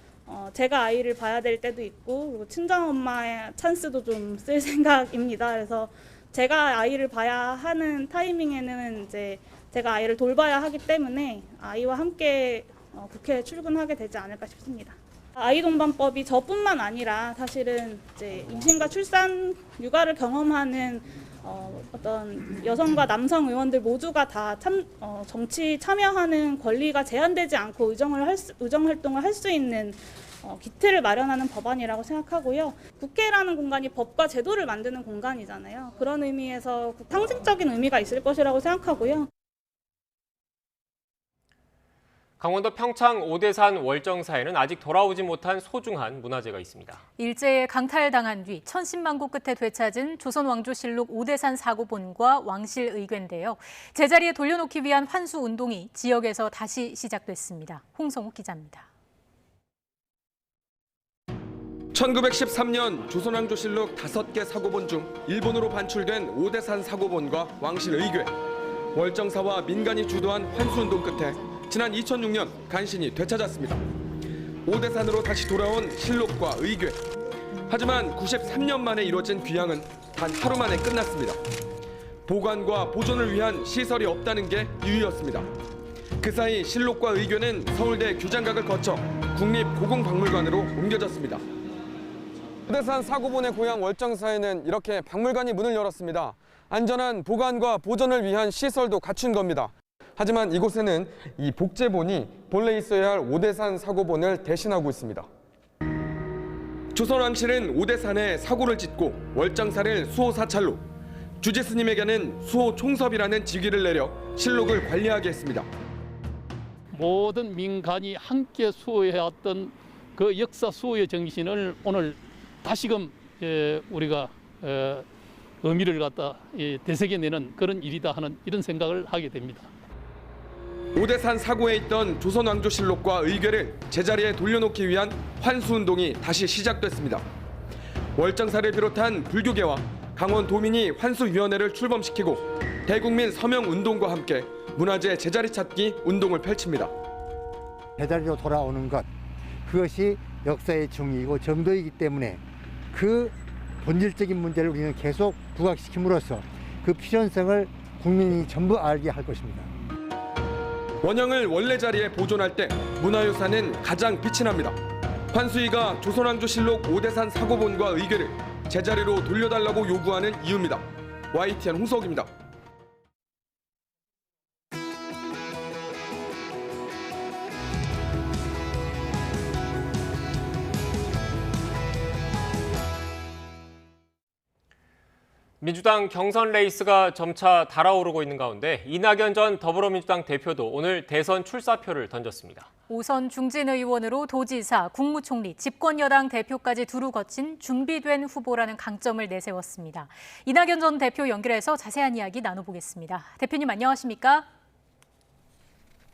제가 아이를 봐야 될 때도 있고 그리고 친정엄마의 찬스도 좀 쓸 생각입니다. 그래서 제가 아이를 봐야 하는 타이밍에는 이제 제가 아이를 돌봐야 하기 때문에 아이와 함께 국회에 출근하게 되지 않을까 싶습니다. 아이 동반법이 저뿐만 아니라 사실은 이제 임신과 출산, 육아를 경험하는 어떤 여성과 남성 의원들 모두가 다 정치 참여하는 권리가 제한되지 않고 의정 활동을 할 수 있는 기틀을 마련하는 법안이라고 생각하고요. 국회라는 공간이 법과 제도를 만드는 공간이잖아요. 그런 의미에서 상징적인 의미가 있을 것이라고 생각하고요. 강원도 평창 오대산 월정사에는 아직 돌아오지 못한 소중한 문화재가 있습니다. 일제에 강탈당한 뒤 천신만고 끝에 되찾은 조선왕조실록 오대산 사고본과 왕실의궤인데요. 제자리에 돌려놓기 위한 환수운동이 지역에서 다시 시작됐습니다. 홍성욱 기자입니다. 1913년 조선왕조실록 5개 사고본 중 일본으로 반출된 오대산 사고본과 왕실의궤, 월정사와 민간이 주도한 환수운동 끝에 지난 2006년 간신히 되찾았습니다. 오대산으로 다시 돌아온 실록과 의궤. 하지만 93년 만에 이루어진 귀향은 단 하루 만에 끝났습니다. 보관과 보존을 위한 시설이 없다는 게 이유였습니다. 그 사이 실록과 의궤는 서울대 규장각을 거쳐 국립고궁박물관으로 옮겨졌습니다. 오대산 사고본의 고향 월정사에는 이렇게 박물관이 문을 열었습니다. 안전한 보관과 보존을 위한 시설도 갖춘 겁니다. 하지만 이곳에는 이 복제본이 본래 있어야 할 오대산 사고본을 대신하고 있습니다. 조선왕실은 오대산에 사고를 짓고 월정사를 수호 사찰로, 주지스님에게는 수호 총섭이라는 직위를 내려 실록을 관리하게 했습니다. 모든 민간이 함께 수호해왔던 그 역사 수호의 정신을 오늘 다시금 우리가 의미를 갖다 되새겨내는 그런 일이다 하는 이런 생각을 하게 됩니다. 오대산 사고에 있던 조선왕조실록과 의궤를 제자리에 돌려놓기 위한 환수운동이 다시 시작됐습니다. 월정사를 비롯한 불교계와 강원도민이 환수위원회를 출범시키고 대국민 서명운동과 함께 문화재 제자리 찾기 운동을 펼칩니다. 제자리로 돌아오는 것, 그것이 역사의 정의이고 정도이기 때문에 그 본질적인 문제를 우리는 계속 부각시킴으로써 그 필연성을 국민이 전부 알게 할 것입니다. 원형을 원래 자리에 보존할 때 문화유산은 가장 빛이 납니다. 환수위가 조선왕조실록 오대산 사고본과 의궤를 제자리로 돌려달라고 요구하는 이유입니다. YTN 홍석입니다. 민주당 경선 레이스가 점차 달아오르고 있는 가운데 이낙연 전 더불어민주당 대표도 오늘 대선 출사표를 던졌습니다. 오선 중진 의원으로 도지사, 국무총리, 집권여당 대표까지 두루 거친 준비된 후보라는 강점을 내세웠습니다. 이낙연 전 대표 연결해서 자세한 이야기 나눠보겠습니다. 대표님 안녕하십니까?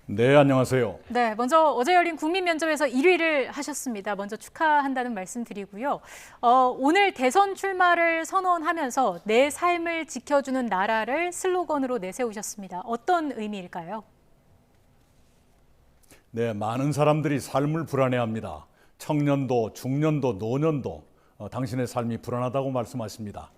네, 안녕하세요. 네, 먼저 어제 열린 국민 면접에서 1위를 하셨습니다. 먼저 축하한다는 말씀 드리고요. 오늘 대선 출마를 선언하면서 내 삶을 지켜주는 나라를 슬로건으로 내세우셨습니다. 어떤 의미일까요? 네, 많은 사람들이 삶을 불안해합니다. 청년도, 중년도, 노년도 당신의 삶이 불안하다고 말씀하십니다.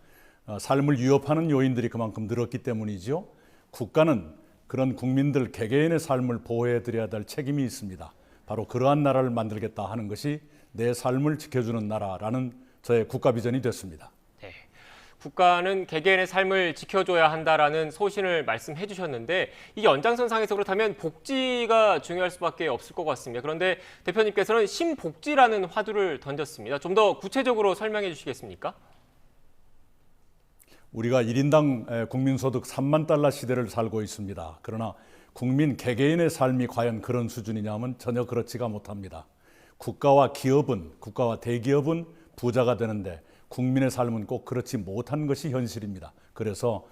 삶을 위협하는 요인들이 그만큼 늘었기 때문이죠. 국가는 그런 국민들 개개인의 삶을 보호해드려야 될 책임이 있습니다. 바로 그러한 나라를 만들겠다 하는 것이 내 삶을 지켜주는 나라라는 저의 국가 비전이 됐습니다. 네, 국가는 개개인의 삶을 지켜줘야 한다라는 소신을 말씀해 주셨는데 이 연장선상에서 그렇다면 복지가 중요할 수밖에 없을 것 같습니다. 그런데 대표님께서는 신복지라는 화두를 던졌습니다. 좀 더 구체적으로 설명해 주시겠습니까? 우리가 1인당 국민소득 3만 달러 시대를 살고 있습니다. 그러나 국민 개개인의 삶이 과연 그런 수준이냐면 전혀 그렇지가 못합니다. 국가와 대기업은 부자가 되는데 국민의 삶은 꼭 그렇지 못한 것이 현실입니다. 그래서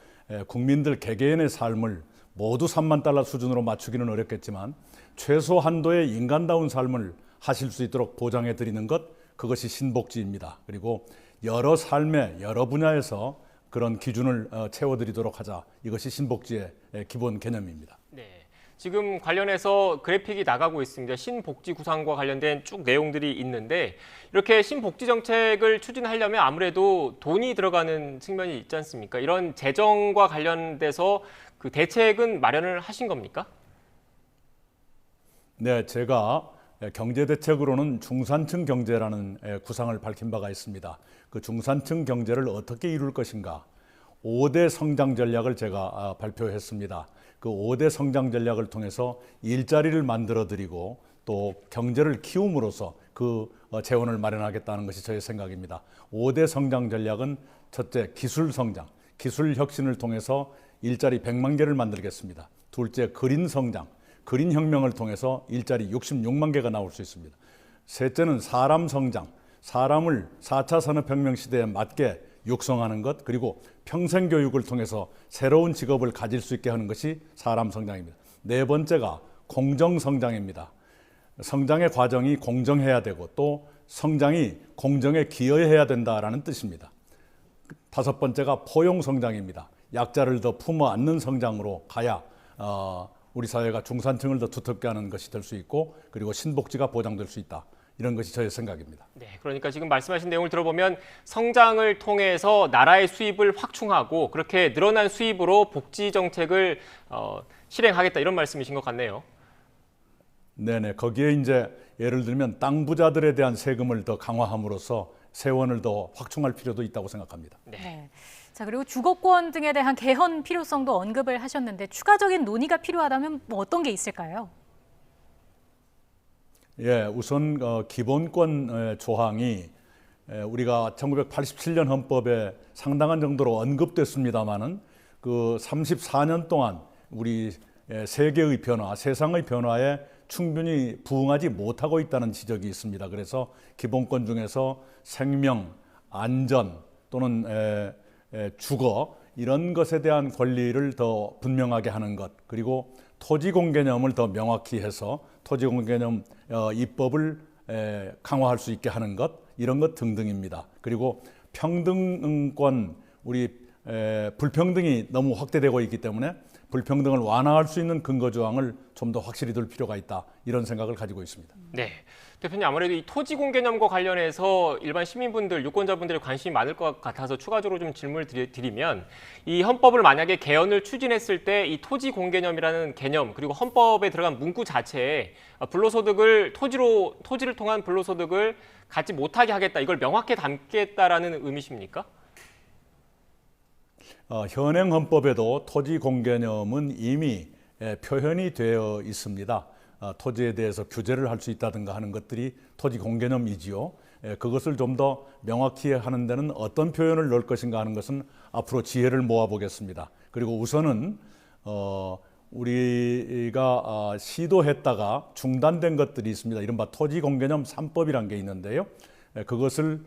국민들 개개인의 삶을 모두 3만 달러 수준으로 맞추기는 어렵겠지만 최소 한도의 인간다운 삶을 하실 수 있도록 보장해 드리는 것, 그것이 신복지입니다. 그리고 여러 삶의 여러 분야에서 그런 기준을 채워드리도록 하자. 이것이 신복지의 기본 개념입니다. 네, 지금 관련해서 그래픽이 나가고 있습니다. 신복지 구상과 관련된 쭉 내용들이 있는데 이렇게 신복지 정책을 추진하려면 아무래도 돈이 들어가는 측면이 있지 않습니까? 이런 재정과 관련돼서 그 대책은 마련을 하신 겁니까? 네, 제가 경제대책으로는 중산층 경제라는 구상을 밝힌 바가 있습니다. 그 중산층 경제를 어떻게 이룰 것인가 5대 성장 전략을 제가 발표했습니다. 그 5대 성장 전략을 통해서 일자리를 만들어드리고 또 경제를 키움으로써 그 재원을 마련하겠다는 것이 저의 생각입니다. 5대 성장 전략은 첫째, 기술 성장, 기술 혁신을 통해서 일자리 100만 개를 만들겠습니다. 둘째, 그린 성장, 그린 혁명을 통해서 일자리 66만 개가 나올 수 있습니다. 셋째는 사람 성장, 사람을 4차 산업혁명 시대에 맞게 육성하는 것, 그리고 평생 교육을 통해서 새로운 직업을 가질 수 있게 하는 것이 사람 성장입니다. 네 번째가 공정 성장입니다. 성장의 과정이 공정해야 되고 또 성장이 공정에 기여해야 된다라는 뜻입니다. 다섯 번째가 포용 성장입니다. 약자를 더 품어 안는 성장으로 가야 우리 사회가 중산층을 더 두텁게 하는 것이 될 수 있고 그리고 신복지가 보장될 수 있다. 이런 것이 저의 생각입니다. 네, 그러니까 지금 말씀하신 내용을 들어보면 성장을 통해서 나라의 수입을 확충하고 그렇게 늘어난 수입으로 복지 정책을 실행하겠다 이런 말씀이신 것 같네요. 네네, 거기에 이제 예를 들면 땅 부자들에 대한 세금을 더 강화함으로써 세원을 더 확충할 필요도 있다고 생각합니다. 네. 자, 그리고 주거권 등에 대한 개헌 필요성도 언급을 하셨는데 추가적인 논의가 필요하다면 뭐 어떤 게 있을까요? 예, 우선 기본권 조항이 우리가 1987년 헌법에 상당한 정도로 언급됐습니다마는 그 34년 동안 우리 세계의 변화, 세상의 변화에 충분히 부응하지 못하고 있다는 지적이 있습니다. 그래서 기본권 중에서 생명, 안전 또는 주거 이런 것에 대한 권리를 더 분명하게 하는 것, 그리고 토지공개념을 더 명확히 해서 토지공개념 입법을 강화할 수 있게 하는 것, 이런 것 등등입니다. 그리고 평등권, 우리 불평등이 너무 확대되고 있기 때문에 불평등을 완화할 수 있는 근거 조항을 좀 더 확실히 둘 필요가 있다, 이런 생각을 가지고 있습니다. 네, 대표님 아무래도 이 토지 공개념과 관련해서 일반 시민분들, 유권자분들의 관심이 많을 것 같아서 추가적으로 좀 질문을 드리면 이 헌법을 만약에 개헌을 추진했을 때 이 토지 공개념이라는 개념 그리고 헌법에 들어간 문구 자체에 불로소득을 토지를 통한 불로소득을 갖지 못하게 하겠다, 이걸 명확히 담겠다라는 의미십니까? 현행 헌법에도 토지 공개념은 이미 표현이 되어 있습니다. 토지에 대해서 규제를 할 수 있다든가 하는 것들이 토지 공개념이지요. 그것을 좀 더 명확히 하는 데는 어떤 표현을 넣을 것인가 하는 것은 앞으로 지혜를 모아보겠습니다. 그리고 우선은 우리가 시도했다가 중단된 것들이 있습니다. 이른바 토지공개념 3법이라는 게 있는데요. 그것을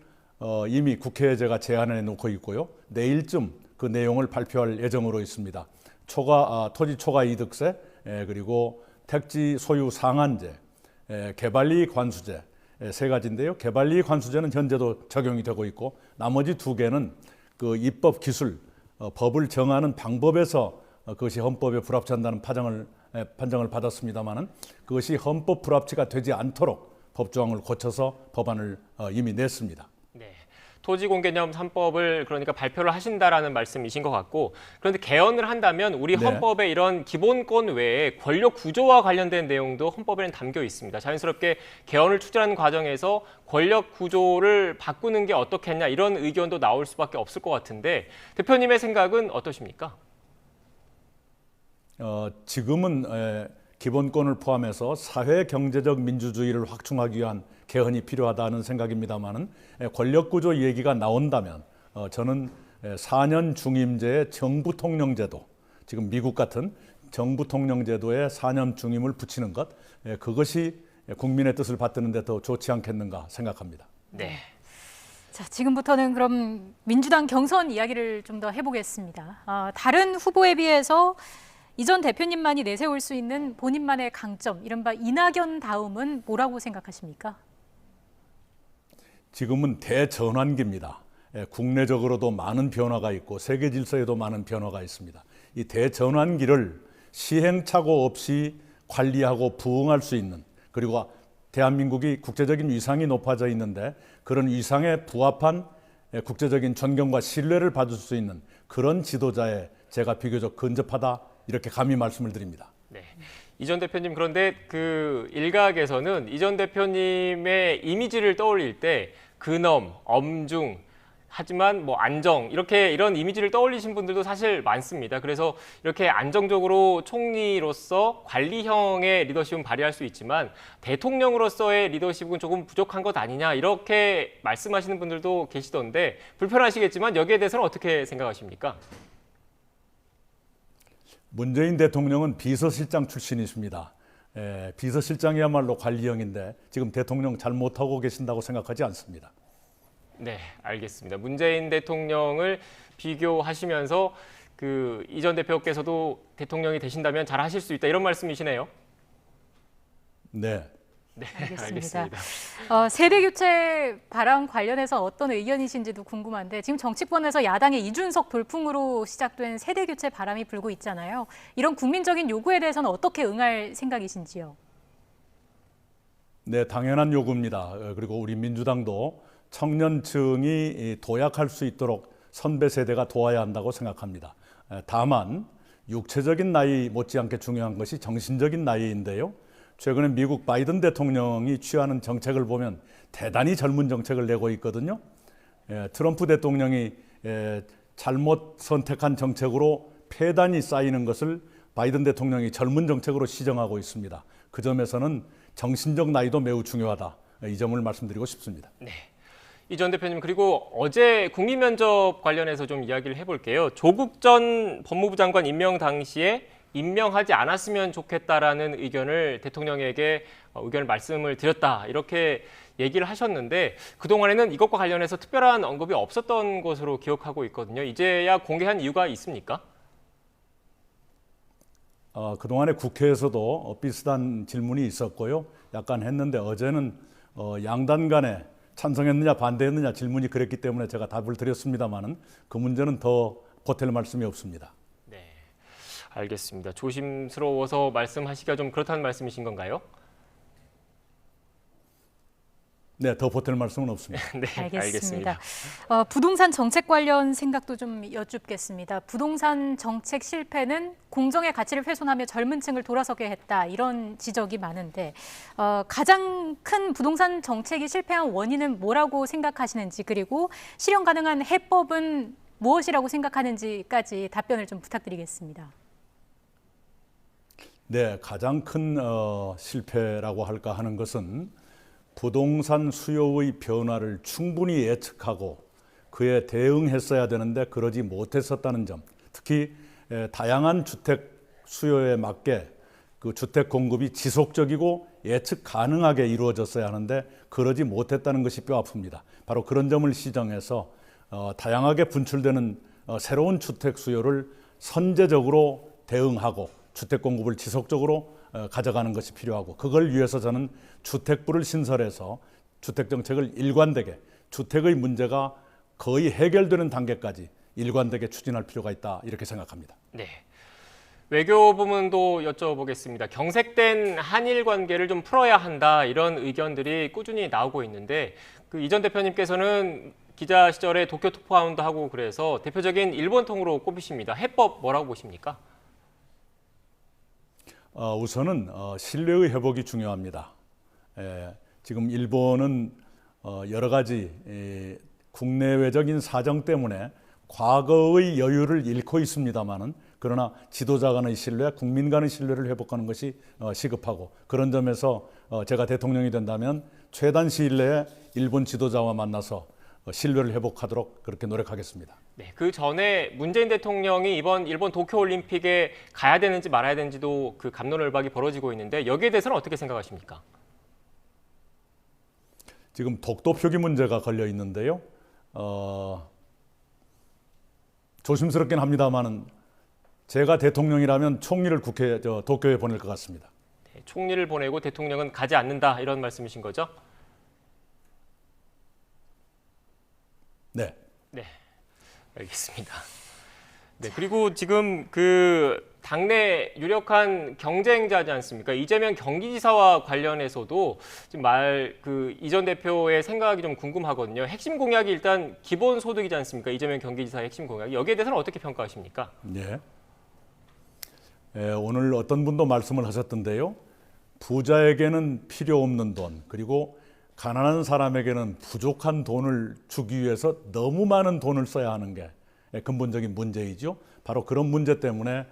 이미 국회에 제가 제안해 놓고 있고요. 내일쯤 그 내용을 발표할 예정으로 있습니다. 토지 초과 이득세, 그리고 택지 소유 상한제, 개발이익 관수제 세 가지인데요. 개발이익 관수제는 현재도 적용이 되고 있고 나머지 두 개는 그 입법 기술, 법을 정하는 방법에서 그것이 헌법에 불합치한다는 판정을 받았습니다마는 그것이 헌법 불합치가 되지 않도록 법조항을 고쳐서 법안을 이미 냈습니다. 네. 토지공개념 3법을 그러니까 발표를 하신다라는 말씀이신 것 같고, 그런데 개헌을 한다면 우리 헌법의 이런 기본권 외에 권력 구조와 관련된 내용도 헌법에는 담겨 있습니다. 자연스럽게 개헌을 추진하는 과정에서 권력 구조를 바꾸는 게 어떻겠냐 이런 의견도 나올 수밖에 없을 것 같은데 대표님의 생각은 어떠십니까? 지금은 기본권을 포함해서 사회 경제적 민주주의를 확충하기 위한 개헌이 필요하다는 생각입니다만은 권력구조 얘기가 나온다면 저는 4년 중임제의 정부통령제도, 지금 미국 같은 정부통령제도에 4년 중임을 붙이는 것, 그것이 국민의 뜻을 받드는 데 더 좋지 않겠는가 생각합니다. 네. 자, 지금부터는 그럼 민주당 경선 이야기를 좀 더 해보겠습니다. 다른 후보에 비해서 이전 대표님만이 내세울 수 있는 본인만의 강점, 이른바 이낙연 다음은 뭐라고 생각하십니까? 지금은 대전환기입니다. 국내적으로도 많은 변화가 있고 세계 질서에도 많은 변화가 있습니다. 이 대전환기를 시행착오 없이 관리하고 부응할 수 있는, 그리고 대한민국이 국제적인 위상이 높아져 있는데 그런 위상에 부합한 국제적인 존경과 신뢰를 받을 수 있는 그런 지도자에 제가 비교적 근접하다, 이렇게 감히 말씀을 드립니다. 네. 이전 대표님, 그런데 그 일각에서는 이전 대표님의 이미지를 떠올릴 때 근엄, 엄중, 하지만 뭐 안정, 이런 이미지를 떠올리신 분들도 사실 많습니다. 그래서 이렇게 안정적으로 총리로서 관리형의 리더십은 발휘할 수 있지만 대통령으로서의 리더십은 조금 부족한 것 아니냐, 이렇게 말씀하시는 분들도 계시던데 불편하시겠지만 여기에 대해서는 어떻게 생각하십니까? 문재인 대통령은 비서실장 출신이십니다. 비서실장이야말로 관리형인데 지금 대통령 잘 못하고 계신다고 생각하지 않습니다. 네, 알겠습니다. 문재인 대통령을 비교하시면서 그 이전 대표께서도 대통령이 되신다면 잘 하실 수 있다, 이런 말씀이시네요. 네. 네, 알겠습니다. 알겠습니다. 세대 교체 발언 관련해서 어떤 의견이신지도 궁금한데, 지금 정치권에서 야당의 이준석 돌풍으로 시작된 세대 교체 바람이 불고 있잖아요. 이런 국민적인 요구에 대해서는 어떻게 응할 생각이신지요? 네, 당연한 요구입니다. 그리고 우리 민주당도 청년층이 도약할 수 있도록 선배 세대가 도와야 한다고 생각합니다. 다만 육체적인 나이 못지않게 중요한 것이 정신적인 나이인데요. 최근에 미국 바이든 대통령이 취하는 정책을 보면 대단히 젊은 정책을 내고 있거든요. 트럼프 대통령이 잘못 선택한 정책으로 폐단이 쌓이는 것을 바이든 대통령이 젊은 정책으로 시정하고 있습니다. 그 점에서는 정신적 나이도 매우 중요하다, 이 점을 말씀드리고 싶습니다. 네. 이 전 대표님, 그리고 어제 국민 면접 관련해서 좀 이야기를 해볼게요. 조국 전 법무부 장관 임명 당시에 임명하지 않았으면 좋겠다라는 의견을 대통령에게 의견을 말씀을 드렸다, 이렇게 얘기를 하셨는데 그동안에는 이것과 관련해서 특별한 언급이 없었던 것으로 기억하고 있거든요. 이제야 공개한 이유가 있습니까? 그동안에 국회에서도 비슷한 질문이 있었고요. 약간 했는데 어제는 양단 간에 찬성했느냐 반대했느냐 질문이 그랬기 때문에 제가 답을 드렸습니다마는 그 문제는 더 보탤 말씀이 없습니다. 네, 알겠습니다. 조심스러워서 말씀하시기가 좀 그렇다는 말씀이신 건가요? 네, 더 보탤 말씀은 없습니다. 네, 알겠습니다. 부동산 정책 관련 생각도 좀 여쭙겠습니다. 부동산 정책 실패는 공정의 가치를 훼손하며 젊은 층을 돌아서게 했다, 이런 지적이 많은데 가장 큰 부동산 정책이 실패한 원인은 뭐라고 생각하시는지, 그리고 실현 가능한 해법은 무엇이라고 생각하는지까지 답변을 좀 부탁드리겠습니다. 네, 가장 큰 실패라고 할까 하는 것은 부동산 수요의 변화를 충분히 예측하고 그에 대응했어야 되는데 그러지 못했었다는 점, 특히 다양한 주택 수요에 맞게 그 주택 공급이 지속적이고 예측 가능하게 이루어졌어야 하는데 그러지 못했다는 것이 뼈아픕니다. 바로 그런 점을 시정해서 다양하게 분출되는 새로운 주택 수요를 선제적으로 대응하고 주택 공급을 지속적으로 가져가는 것이 필요하고, 그걸 위해서 저는 주택부를 신설해서 주택 정책을 일관되게, 주택의 문제가 거의 해결되는 단계까지 일관되게 추진할 필요가 있다, 이렇게 생각합니다. 네. 외교 부문도 여쭤보겠습니다. 경색된 한일 관계를 좀 풀어야 한다, 이런 의견들이 꾸준히 나오고 있는데, 그 이 전 대표님께서는 기자 시절에 도쿄 특파원도 하고 그래서 대표적인 일본통으로 꼽히십니다. 해법 뭐라고 보십니까? 우선은 신뢰의 회복이 중요합니다. 지금 일본은 여러 가지 국내외적인 사정 때문에 과거의 여유를 잃고 있습니다마는, 그러나 지도자 간의 신뢰, 국민 간의 신뢰를 회복하는 것이 시급하고, 그런 점에서 제가 대통령이 된다면 최단 시일 내에 일본 지도자와 만나서 신뢰를 회복하도록 그렇게 노력하겠습니다. 네, 그 전에 문재인 대통령이 이번 일본 도쿄올림픽에 가야 되는지 말아야 되는지도 그 갑론을박이 벌어지고 있는데, 여기에 대해서는 어떻게 생각하십니까? 지금 독도 표기 문제가 걸려 있는데요. 조심스럽긴 합니다만은 제가 대통령이라면 총리를 도쿄에 보낼 것 같습니다. 네, 총리를 보내고 대통령은 가지 않는다, 이런 말씀이신 거죠? 네. 네, 알겠습니다. 네, 그리고 지금 그 당내 유력한 경쟁자지 않습니까? 이재명 경기지사와 관련해서도 지금 이 전 대표의 생각이 좀 궁금하거든요. 핵심 공약이 일단 기본소득이지 않습니까? 이재명 경기지사의 핵심 공약이. 여기에 대해서는 어떻게 평가하십니까? 네. 오늘 어떤 분도 말씀을 하셨던데요. 부자에게는 필요 없는 돈, 그리고 가난한 사람에게는 부족한 돈을 주기 위해서 너무 많은 돈을 써야 하는 게 근본적인 문제이죠. 바로 그런 문제 때문에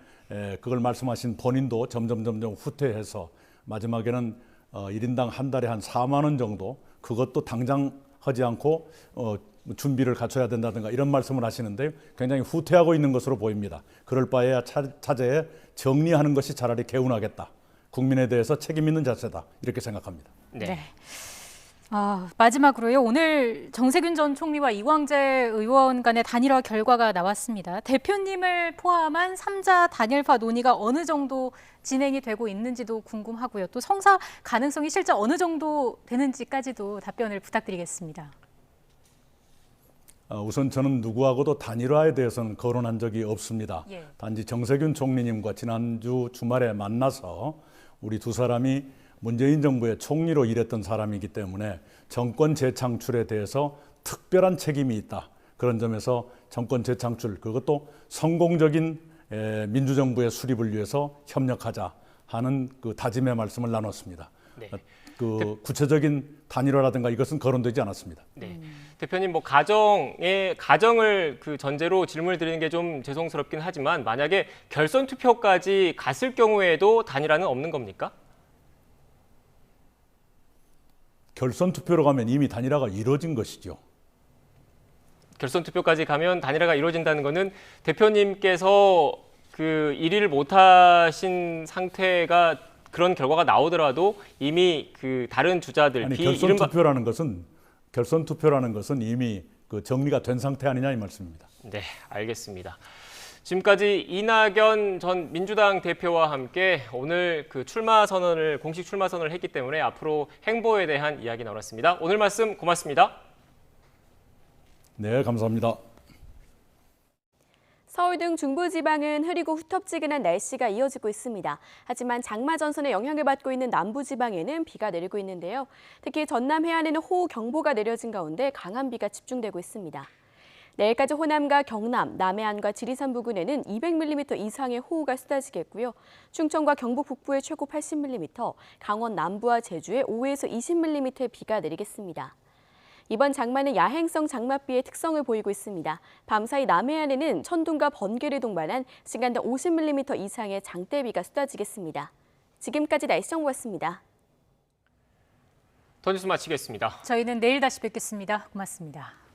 그걸 말씀하신 본인도 점점 후퇴해서 마지막에는 1인당 한 달에 한 4만 원 정도, 그것도 당장 하지 않고 준비를 갖춰야 된다든가 이런 말씀을 하시는데 굉장히 후퇴하고 있는 것으로 보입니다. 그럴 바에야 차제에 정리하는 것이 차라리 개운하겠다. 국민에 대해서 책임 있는 자세다, 이렇게 생각합니다. 네. 마지막으로요. 오늘 정세균 전 총리와 이광재 의원 간의 단일화 결과가 나왔습니다. 대표님을 포함한 3자 단일화 논의가 어느 정도 진행이 되고 있는지도 궁금하고요. 또 성사 가능성이 실제 어느 정도 되는지까지도 답변을 부탁드리겠습니다. 우선 저는 누구하고도 단일화에 대해서는 거론한 적이 없습니다. 단지 정세균 총리님과 지난주 주말에 만나서 우리 두 사람이 문재인 정부의 총리로 일했던 사람이기 때문에 정권 재창출에 대해서 특별한 책임이 있다. 그런 점에서 정권 재창출, 그것도 성공적인 민주정부의 수립을 위해서 협력하자 하는 그 다짐의 말씀을 나눴습니다. 네. 구체적인 단일화라든가 이것은 거론되지 않았습니다. 네. 대표님, 가정을 그 전제로 질문을 드리는 게 좀 죄송스럽긴 하지만, 만약에 결선 투표까지 갔을 경우에도 단일화는 없는 겁니까? 결선 투표로 가면 이미 단일화가 이루어진 것이죠. 결선 투표까지 가면 단일화가 이루어진다는 것은 대표님께서 그 1위를 못하신 상태가 그런 결과가 나오더라도 이미 그 다른 주자들 결선 투표라는 것은 이미 그 정리가 된 상태 아니냐, 이 말씀입니다. 네, 알겠습니다. 지금까지 이낙연 전 민주당 대표와 함께 오늘 그 공식 출마 선언을 했기 때문에 앞으로 행보에 대한 이야기 나눴습니다. 오늘 말씀 고맙습니다. 네, 감사합니다. 서울 등 중부지방은 흐리고 후텁지근한 날씨가 이어지고 있습니다. 하지만 장마 전선의 영향을 받고 있는 남부지방에는 비가 내리고 있는데요. 특히 전남 해안에는 호우경보가 내려진 가운데 강한 비가 집중되고 있습니다. 내일까지 호남과 경남, 남해안과 지리산 부근에는 200mm 이상의 호우가 쏟아지겠고요. 충청과 경북 북부에 최고 80mm, 강원 남부와 제주에 5에서 20mm의 비가 내리겠습니다. 이번 장마는 야행성 장맛비의 특성을 보이고 있습니다. 밤사이 남해안에는 천둥과 번개를 동반한 시간당 50mm 이상의 장대비가 쏟아지겠습니다. 지금까지 날씨 정보였습니다. 더 뉴스 마치겠습니다. 저희는 내일 다시 뵙겠습니다. 고맙습니다.